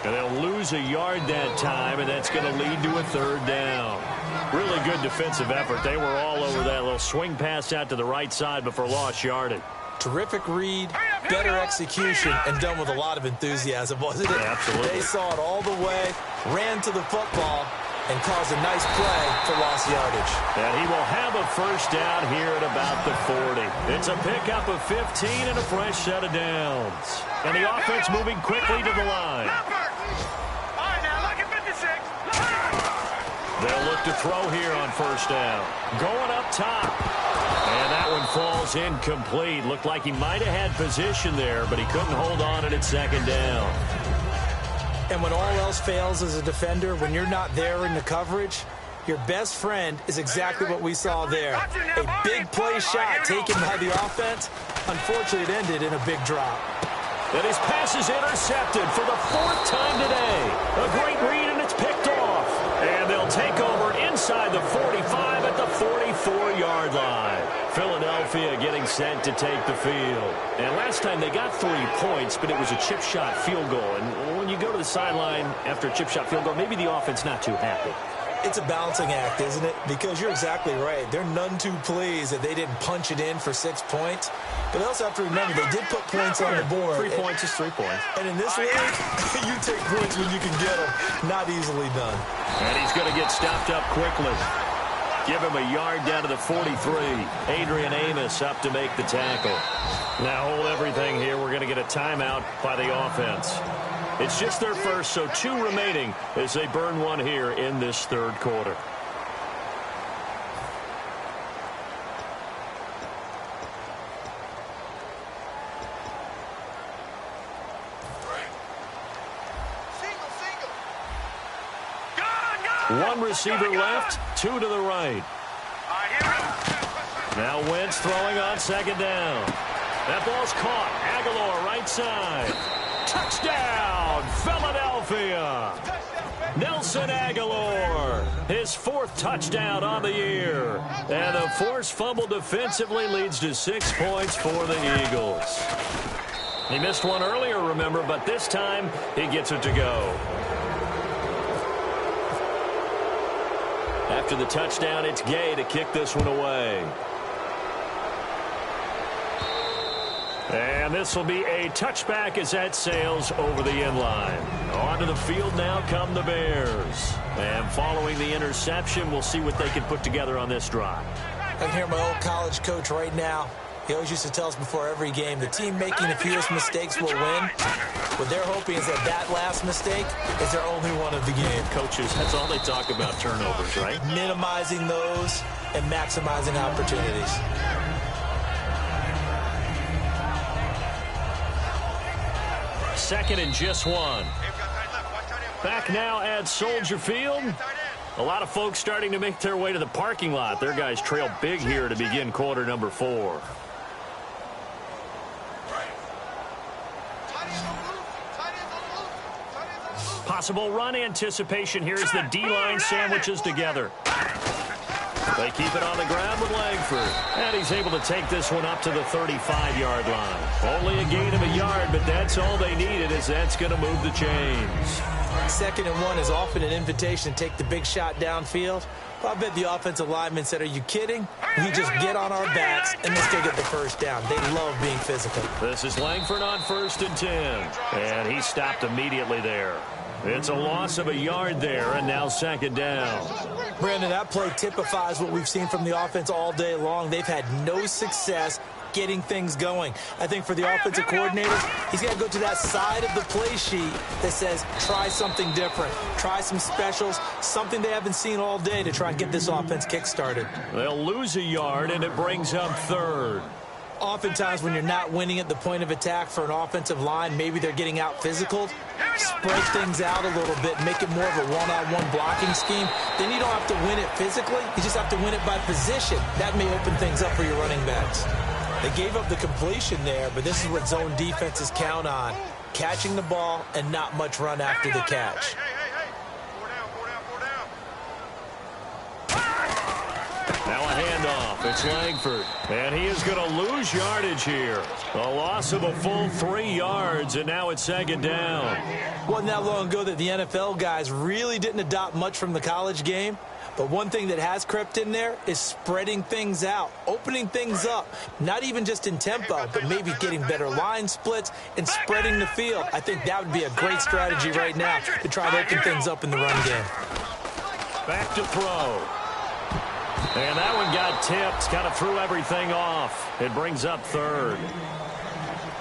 And they'll lose a yard that time, and that's going to lead to a third down. Really good defensive effort. They were all over that little swing pass out to the right side before lost yardage. Terrific read, better execution, and done with a lot of enthusiasm, wasn't it? Yeah, absolutely. They saw it all the way, ran to the football, and caused a nice play for lost yardage. And he will have a first down here at about the 40. It's a pickup of 15 and a fresh set of downs. And the offense moving quickly to the line. All right, now look at 56. They'll look to throw here on first down. Going up top. And that one falls incomplete. Looked like he might have had position there, but he couldn't hold on at its second down. And when all else fails as a defender, when you're not there in the coverage, your best friend is exactly what we saw there. A big play shot taken by the offense. Unfortunately, it ended in a big drop. And his pass is intercepted for the 4th time today. A great read, and it's picked off. And they'll take Philadelphia getting set to take the field. And last time they got 3 points, but it was a chip shot field goal. And when you go to the sideline after a chip shot field goal, maybe the offense not too happy. It's a balancing act, isn't it? Because you're exactly right. They're none too pleased that they didn't punch it in for 6 points. But they also have to remember they did put points on the board. 3 points is 3 points. And in this league, you take points when you can get them. Not easily done. And he's going to get stopped up quickly. Give him a yard down to the 43. Adrian Amos up to make the tackle. Now hold everything here. We're going to get a timeout by the offense. It's just their first, so 2 remaining as they burn 1 here in this third quarter. One receiver left, 2 to the right. Now Wentz throwing on second down. That ball's caught. Aguilar right side. Touchdown, Philadelphia. Nelson Aguilar, his 4th touchdown on the year. And the forced fumble defensively leads to 6 points for the Eagles. He missed one earlier, remember, but this time he gets it to go. After the touchdown, it's Gay to kick this one away. And this will be a touchback as that sails over the end line. Onto the field now come the Bears. And following the interception, we'll see what they can put together on this drive. I can hear my old college coach right now. He always used to tell us before every game, the team making the fewest mistakes will win. What they're hoping is that that last mistake is their only one of the game. Coaches, that's all they talk about, turnovers, right? Minimizing those and maximizing opportunities. Second and just 1. Back now at Soldier Field. A lot of folks starting to make their way to the parking lot. Their guys trail big here to begin quarter number 4. Possible run anticipation here as the D-line sandwiches together. They keep it on the ground with Langford. And he's able to take this one up to the 35-yard line. Only a gain of a yard, but that's all they needed, as that's going to move the chains. Second and 1 is often an invitation to take the big shot downfield. Well, I bet the offensive linemen said, are you kidding? We just get on our backs and let's go get the first down. They love being physical. This is Langford on 1st and 10. And he stopped immediately there. It's a loss of a yard there, and now second down. Brandon, that play typifies what we've seen from the offense all day long. They've had no success getting things going. I think for the offensive coordinators, he's got to go to that side of the play sheet that says, try something different. Try some specials, something they haven't seen all day to try and get this offense kick-started. They'll lose a yard, and it brings up 3rd. Oftentimes when you're not winning at the point of attack for an offensive line, maybe they're getting out physical. Spread things out a little bit, make it more of a one-on-one blocking scheme. Then you don't have to win it physically. You just have to win it by position. That may open things up for your running backs. They gave up the completion there, but this is what zone defenses count on. Catching the ball and not much run after the catch. Now a handoff. It's Langford. And he is going to lose yardage here. A loss of a full 3 yards, and now it's second down. Wasn't that long ago that the NFL guys really didn't adopt much from the college game. But one thing that has crept in there is spreading things out, opening things up, not even just in tempo, but maybe getting better line splits and spreading the field. I think that would be a great strategy right now to try to open things up in the run game. Back to throw. And that one got tipped, kind of threw everything off. It brings up 3rd.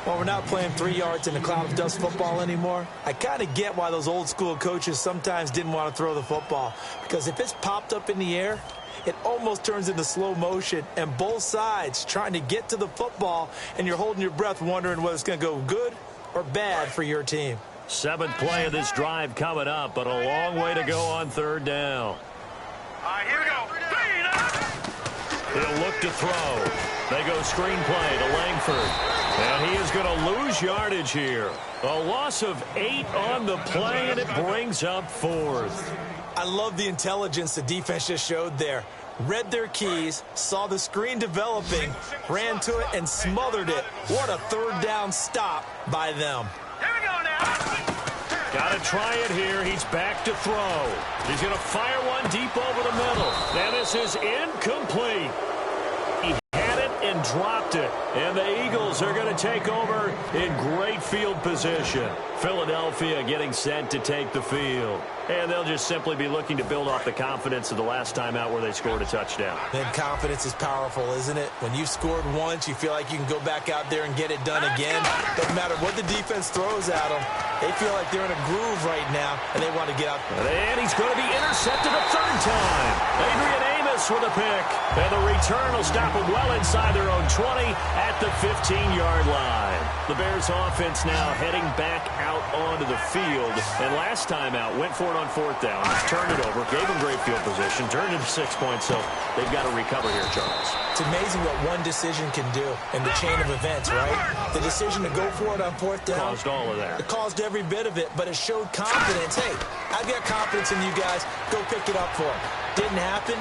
Well, we're not playing 3 yards in a cloud of dust football anymore. I kind of get why those old school coaches sometimes didn't want to throw the football. Because if it's popped up in the air, it almost turns into slow motion. And both sides trying to get to the football, and you're holding your breath wondering whether it's going to go good or bad for your team. 7th play of this drive coming up, but a long way to go on 3rd down. Here we go. He'll look to throw. They go screenplay to Langford. And he is going to lose yardage here. A loss of 8 on the play, and it brings up 4th. I love the intelligence the defense just showed there. read their keys, saw the screen developing, ran to it, and smothered it. What a third down stop by them. Here we go now. Got to try it here. He's back to throw. He's going to fire one deep over the middle. And this is incomplete. He had it and dropped it. And the Eagles are going to take over in great field position. Philadelphia getting set to take the field. And they'll just simply be looking to build off the confidence of the last time out where they scored a touchdown. And confidence is powerful, isn't it? When you've scored once, you feel like you can go back out there and get it done again. Doesn't matter what the defense throws at them. They feel like they're in a groove right now, and they want to get out. And he's going to be intercepted a third time. Adrian Amos with a pick. And the return will stop them well inside their own 20 at the 15-yard line. The Bears offense now heading back out onto the field. And last time out, went for it on fourth down. Turned it over, gave them great field position, turned it to 6 points, so they've got to recover here, Charles. It's amazing what one decision can do in the chain of events, right? The decision to go for it on fourth down. Caused all of that. It caused every bit of it, but it showed confidence. Hey, I've got confidence in you guys. Go pick it up for them. Didn't happen.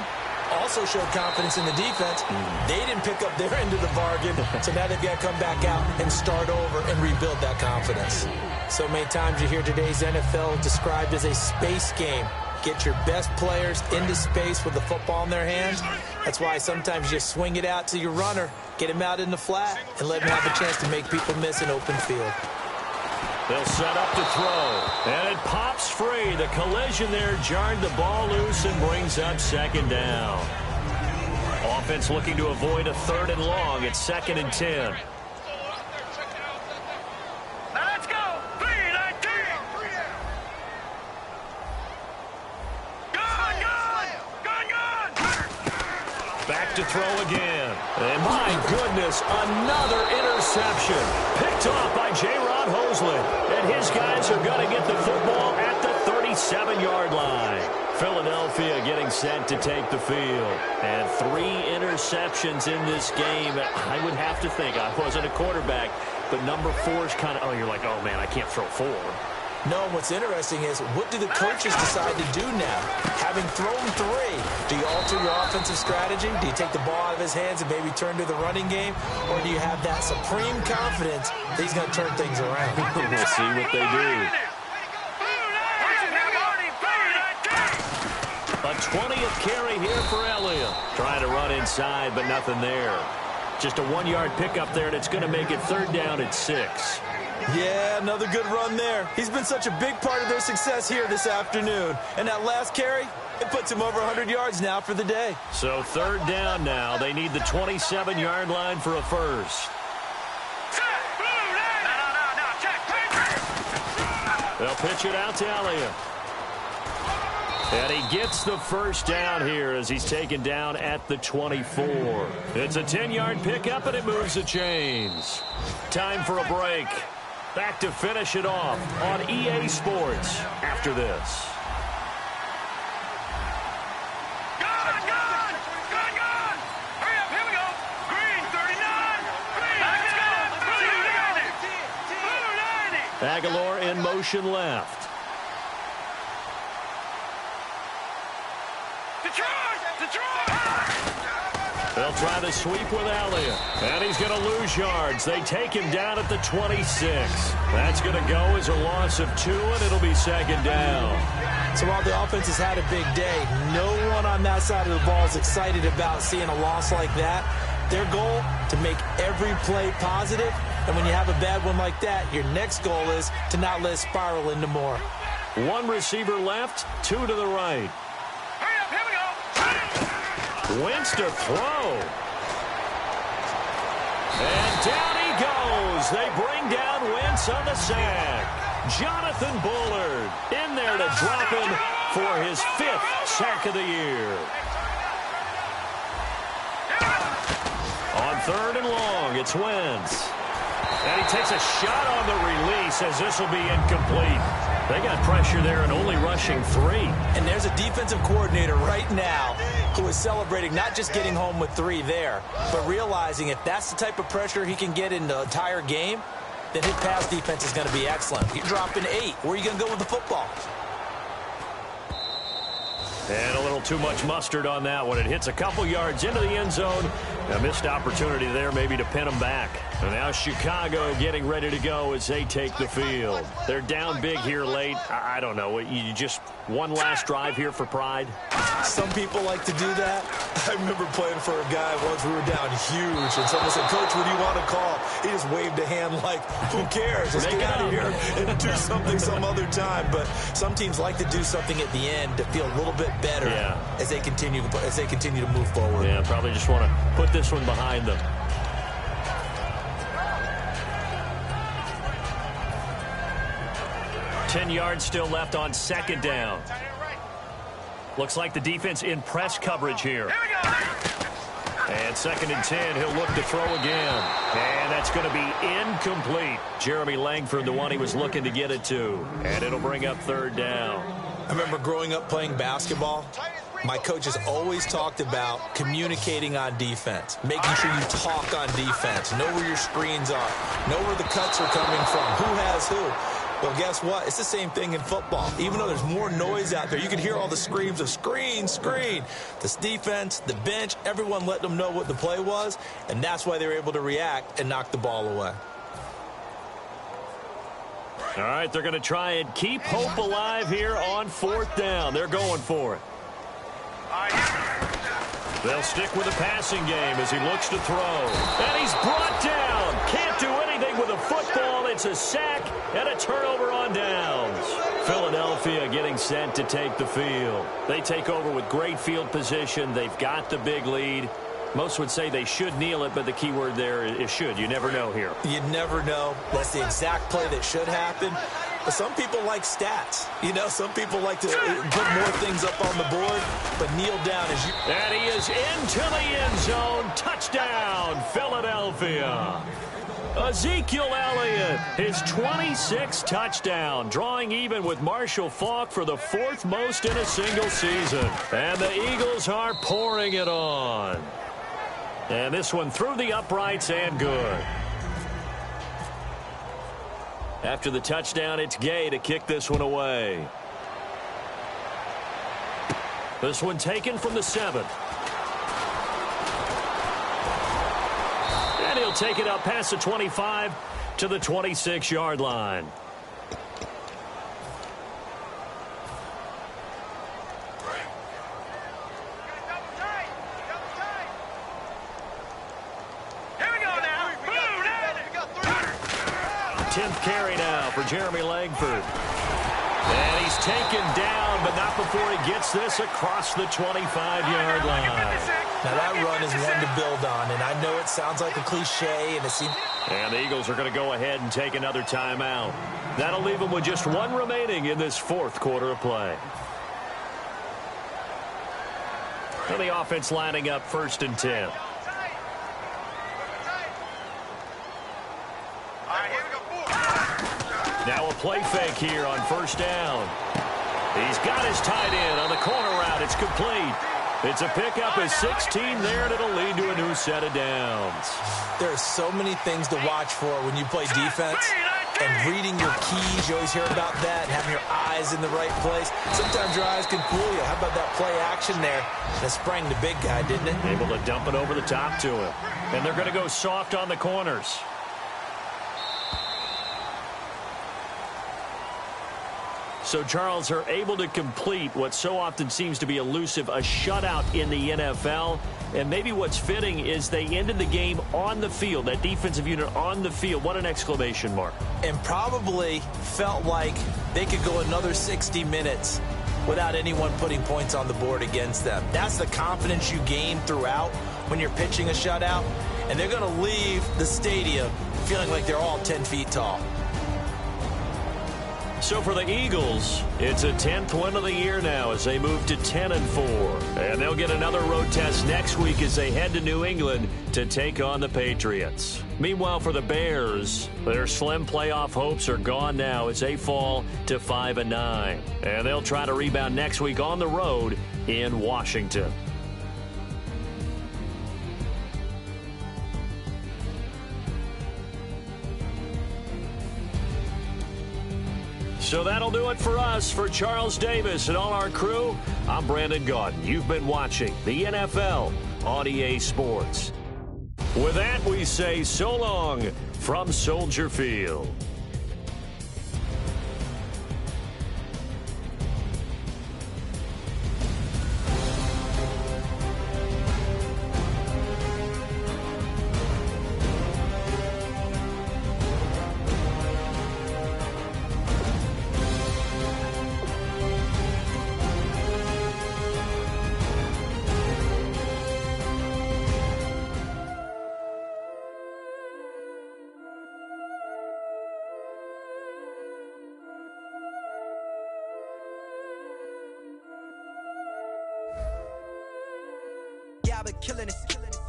Also showed confidence in the defense. They didn't pick up their end of the bargain, so now they've got to come back out and start over and rebuild that confidence. So many times you hear today's NFL described as a space game. Get your best players into space with the football in their hands. That's why sometimes you swing it out to your runner, get him out in the flat, and let him have a chance to make people miss an open field. They'll set up to throw, and it pops free. The collision there jarred the ball loose and brings up second down. Offense looking to avoid a third and long. It's 2nd and 10. Let's go. 3-19. Back to throw again. And my goodness, another interception. Picked off by J-Rod Hosley. And his guys are going to get the football at the 37-yard line. Philadelphia getting set to take the field. And 3 interceptions in this game. I would have to think, I wasn't a quarterback, but number 4 is kind of, oh, you're like, oh, man, I can't throw 4. No, what's interesting is, what do the coaches decide to do now? Having thrown 3, do you alter your offensive strategy? Do you take the ball out of his hands and maybe turn to the running game? Or do you have that supreme confidence that he's going to turn things around? We'll see what they do. A 20th carry here for Elliott. Trying to run inside, but nothing there. Just a 1-yard pickup there, and it's going to make it 3rd down at 6. Yeah, another good run there. He's been such a big part of their success here this afternoon. And that last carry, it puts him over 100 yards now for the day. So 3rd down now. They need the 27-yard line for a first. They'll pitch it out to Elliott. And he gets the first down here as he's taken down at the 24. It's a 10-yard pickup, and it moves the chains. Time for a break. Back to finish it off on EA Sports after this. Hurry up, here we go. Green, 39. Green, let's go. Aguilar in motion left. They'll try the sweep with Elliott. And he's going to lose yards. They take him down at the 26. That's going to go as a loss of 2, and it'll be 2nd down. So while the offense has had a big day, no one on that side of the ball is excited about seeing a loss like that. Their goal, to make every play positive. And when you have a bad one like that, your next goal is to not let it spiral into more. 1 receiver left, 2 to the right. Hurry up, here we go. Wentz to throw. And down he goes. They bring down Wentz on the sack. Jonathan Bullard in there to drop him for his 5th sack of the year. On 3rd and long, it's Wentz. And he takes a shot on the release as this will be incomplete. They got pressure there and only rushing 3. And there's a defensive coordinator right now who is celebrating not just getting home with 3 there, but realizing if that's the type of pressure he can get in the entire game, then his pass defense is going to be excellent. You're dropping 8. Where are you going to go with the football? And a little too much mustard on that one. It hits a couple yards into the end zone. A missed opportunity there maybe to pin them back. And now Chicago getting ready to go as they take the field. They're down big here late. I don't know. You just one last drive here for pride? Some people like to do that. I remember playing for a guy once. We were down huge, and someone said, "Coach, what do you want to call?" He just waved a hand like, "Who cares? Let's get out of here and do something some other time." But some teams like to do something at the end to feel a little bit better as they continue to move forward. Yeah, probably just want to put this one behind them. Ten yards still left on second down. Looks like the defense in press coverage here. And 2nd and 10, he'll look to throw again. And that's going to be incomplete. Jeremy Langford, the one he was looking to get it to. And it'll bring up 3rd down. I remember growing up playing basketball. My coaches always talked about communicating on defense, making sure you talk on defense, know where your screens are, know where the cuts are coming from, who has who. Well, guess what? It's the same thing in football. Even though there's more noise out there, you can hear all the screams of screen, screen. This defense, the bench, everyone let them know what the play was, and that's why they were able to react and knock the ball away. All right, they're going to try and keep hope alive here on 4th down. They're going for it. They'll stick with the passing game as he looks to throw. And he's brought down. Can't do anything with a football. It's a sack and a turnover on downs. Philadelphia getting set to take the field. They take over with great field position. They've got the big lead. Most would say they should kneel it, but the key word there is should. You never know here. You never know. That's the exact play that should happen. But some people like stats. You know, some people like to put more things up on the board, but kneel down as you... And he is into the end zone. Touchdown, Philadelphia. Ezekiel Elliott, his 26th touchdown, drawing even with Marshall Faulk for the 4th most in a single season. And the Eagles are pouring it on. And this one through the uprights and good. After the touchdown, it's Gay to kick this one away. This one taken from the 7. And he'll take it up past the 25 to the 26-yard line. Carry now for Jeremy Langford. And he's taken down, but not before he gets this across the 25-yard line. Now that run is one to build on, and I know it sounds like a cliche, and it seems... And the Eagles are going to go ahead and take another timeout. That'll leave them with just 1 remaining in this 4th quarter of play. And the offense lining up 1st and 10. Now a play fake here on 1st down. He's got his tight end on the corner route. It's complete. It's a pickup of 16 there, and it'll lead to a new set of downs. There are so many things to watch for when you play defense. And reading your keys, you always hear about that, and having your eyes in the right place. Sometimes your eyes can fool you. How about that play action there? That sprang the big guy, didn't it? Able to dump it over the top to him. And they're going to go soft on the corners. So, Charles, are able to complete what so often seems to be elusive, a shutout in the NFL. And maybe what's fitting is they ended the game on the field, that defensive unit on the field. What an exclamation mark. And probably felt like they could go another 60 minutes without anyone putting points on the board against them. That's the confidence you gain throughout when you're pitching a shutout. And they're going to leave the stadium feeling like they're all 10 feet tall. So for the Eagles, it's a 10th win of the year now as they move to 10-4. And they'll get another road test next week as they head to New England to take on the Patriots. Meanwhile, for the Bears, their slim playoff hopes are gone now as they fall to 5-9. And they'll try to rebound next week on the road in Washington. So that'll do it for us. For Charles Davis and all our crew, I'm Brandon Gaudin. You've been watching the NFL on EA Sports. With that, we say so long from Soldier Field. Yeah, I've been killing it.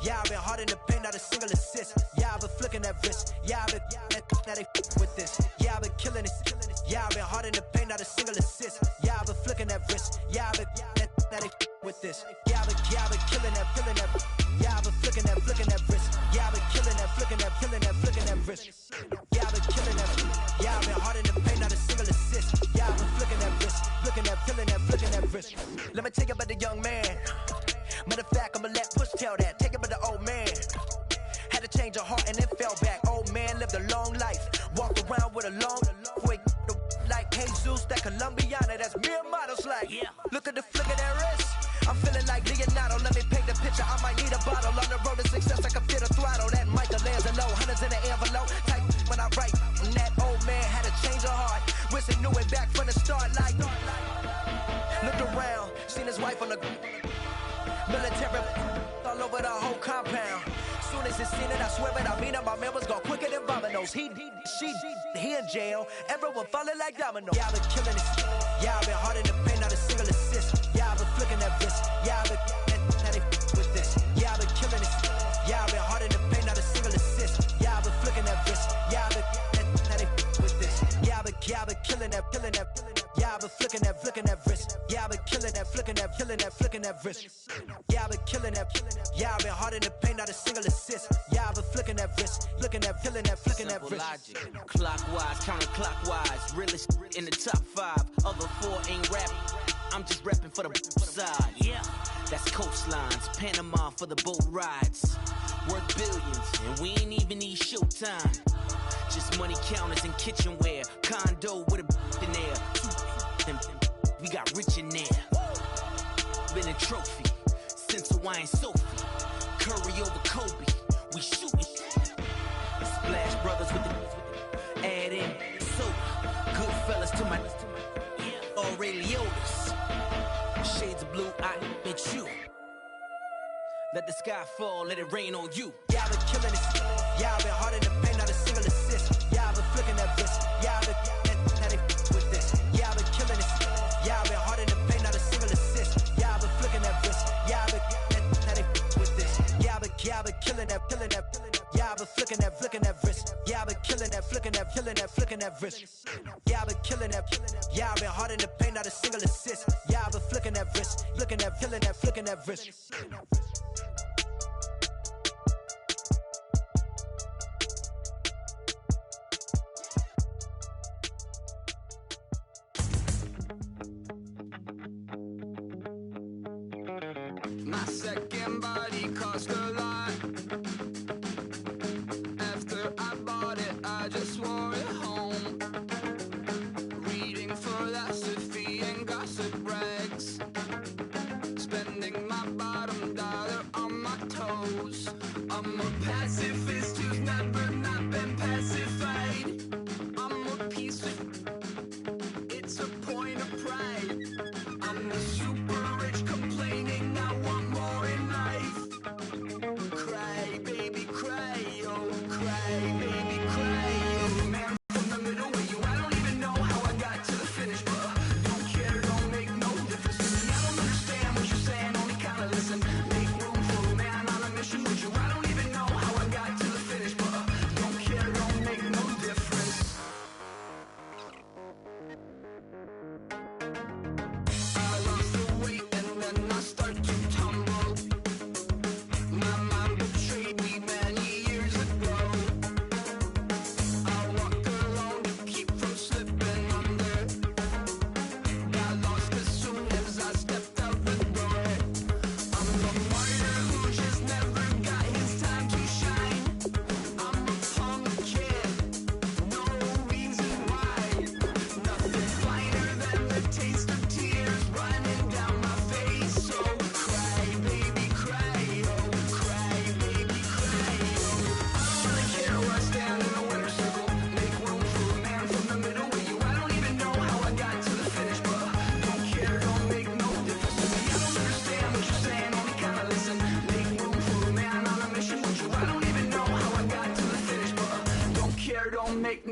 Yeah, I've been hard in the paint, not a single assist. Yeah, I've been flicking that wrist. Yeah, I've been now they with this. Yeah, I've been killing it. Yeah, I've been hard in the paint, not a single assist. Yeah, I've been flicking that wrist. Yeah, I've been now they with this. Yeah, I've been killing that. Yeah, I've been flicking that wrist. Yeah, I've been killing that, flicking that wrist. Yeah, I've been killing that. Yeah, I've been hard in the paint, not a single assist. Yeah, I've been flicking that wrist, flicking that wrist. Let me tell you about the young man. Matter of fact, I'ma let Push tell that. Take it by the old man. Had to change her heart and then fell back. Old man lived a long life. Walked around with a long way. Like Jesus, that Colombiana, that's mere models like. Yeah. Look at the flick of that wrist. I'm feeling like Leonardo. Let me paint the picture. I might need a bottle. On the road to success, I can feel the throttle. That Michelangelo, hundreds in the envelope. Type when I write. And that old man had to change her heart. Wish he knew it back from the start. Like, looked around, seen his wife on the military all over the whole compound. Soon as he seen it, I swear it, I mean it, my man was gone quicker than Domino's. He in jail, everyone falling like dominoes. Yeah, I've been killing it. Yeah, I've been hard in the paint, not a single assist. Yeah, I've been flicking that wrist. Yeah, I've been now they with this. Yeah, I've been killing it. Yeah, I've been hard in the paint, not a single assist. Yeah, I've been flicking that wrist. Yeah, I've been now they with this. Yeah, I've been killing that. Yeah, I've been flicking that wrist. Yeah, I've been killing that, flicking that wrist. Yeah, I've been killing that. Yeah, I've been hard in the paint, not a single assist. Yeah, I've been flicking that wrist, flicking that wrist. Logic. Clockwise, counterclockwise, realest in the top 5. Other 4 ain't rap. I'm just rapping for the side. Yeah, that's coastlines, Panama for the boat rides. Worth billions, and we ain't even need showtime. Just money counters and kitchenware. Condo with a in there. We got rich in there. Been a trophy since Hawaiian Sophie. Curry over Kobe. We shootin'. Splash Brothers with the add in soda. Good fellas to my Aureliotas. Shades of blue, I bet you. Let the sky fall, let it rain on you. Yeah, I've been killing it. Yeah, I've been hard in the paint, not a single assist. Yeah, I've been flicking that wrist. Yeah, I've been now they with this. Yeah, I've been killing it. Yeah, I've been hard in the paint, not a single assist. Yeah, I've been flicking that wrist. Yeah, I've been now they with this. Yeah, I've been killing that. Yeah, I've been flicking that wrist. Yeah, I've been killing that, flicking that wrist. Yeah, I've been killing that. Yeah, I've been hard in the paint, not a single assist. Yeah, I've been flicking that wrist, flicking that wrist. My second body cost a lot. After I bought it, I just wore it home. Reading philosophy and gossip rags. Spending my bottom dollar on my toes. I'm a pacifist who's never not been pacified. I'm a piece of... It's a point of pride. I'm the super rich complaining I want more in life. Cry, baby, cry, oh, cry, baby, cry, oh. Man from the middle with you, I don't even know how I got to the finish, but don't care, don't make no difference to me. I don't understand what you're saying, only kinda listen. Make room for a man on a mission with you. I don't even know how I got to the finish, but don't care, don't make no difference. I lost the weight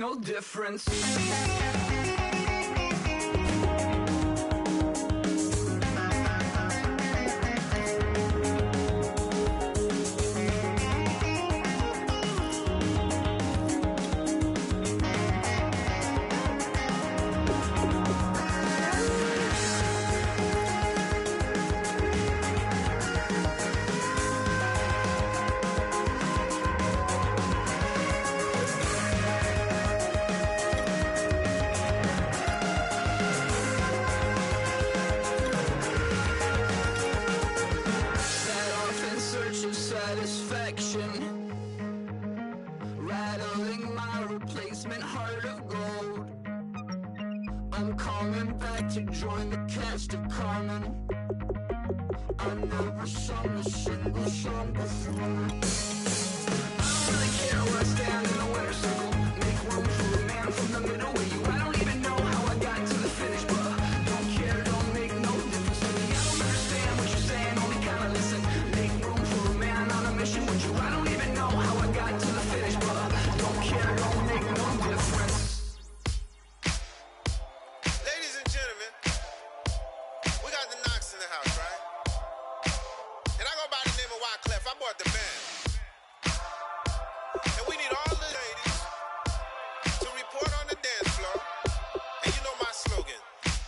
no difference. Rattling my replacement heart of gold. I'm coming back to join the cast of Carmen. I never sung a single song before. I don't really care where I stand in the winner's circle. Make room for a man from the middle with you. I don't even know how I got to the finish, but don't care, don't make no difference to me. I don't understand what you're saying, only kinda listen. Make room for a man on a mission with you. I don't even know how I got to the finish, but don't care, don't make no difference. Ladies and gentlemen, we got the Knox in the house, right? And I go by the name of Wyclef. I bought the band. And we need all the ladies to report on the dance floor. And you know my slogan,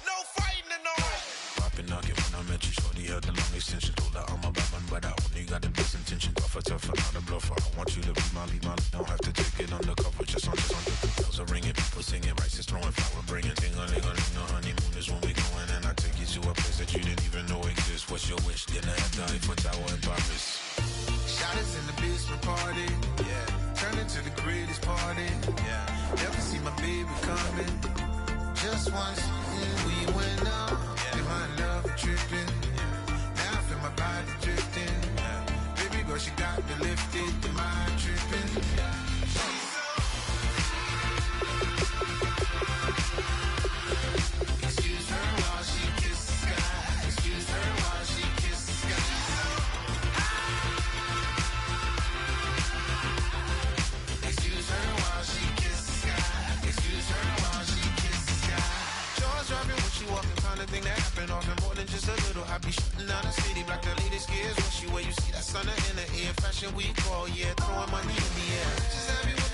no fighting in the hall. Popping knock it when I met you, shorty had the long extension. Told her I'm a Batman, but I only got the best intention. Tougher, not a bluffer. I want you to be my lead, don't have to take it undercover. Just on the bells are ringing, people singing, rice is throwing, flower bringing. Ting-a-ling-a-ling, the honeymoon is when we going. And I take you to a place that you didn't even know exists. What's your wish? Dinner at the Eiffel Tower in Paris. Shot us in the basement party, yeah. Turn into the greatest party, yeah. Never see my baby coming. Just once, we went up, yeah. And my love tripping, yeah. Now I feel my body drifting, yeah. Baby girl, she got me lifted, the mind tripping, yeah. Excuse her while she kisses the sky. Excuse her while she kisses the sky. Excuse her while she kisses the sky. Excuse her while she kisses the sky. Jaws dropping when she walking, kind of thing that happen often. More than just a little. I be shutting down the city, black the latest gears. When she where you see that sun in the air, fashion week all year, throwing money in the air. Just everywhere.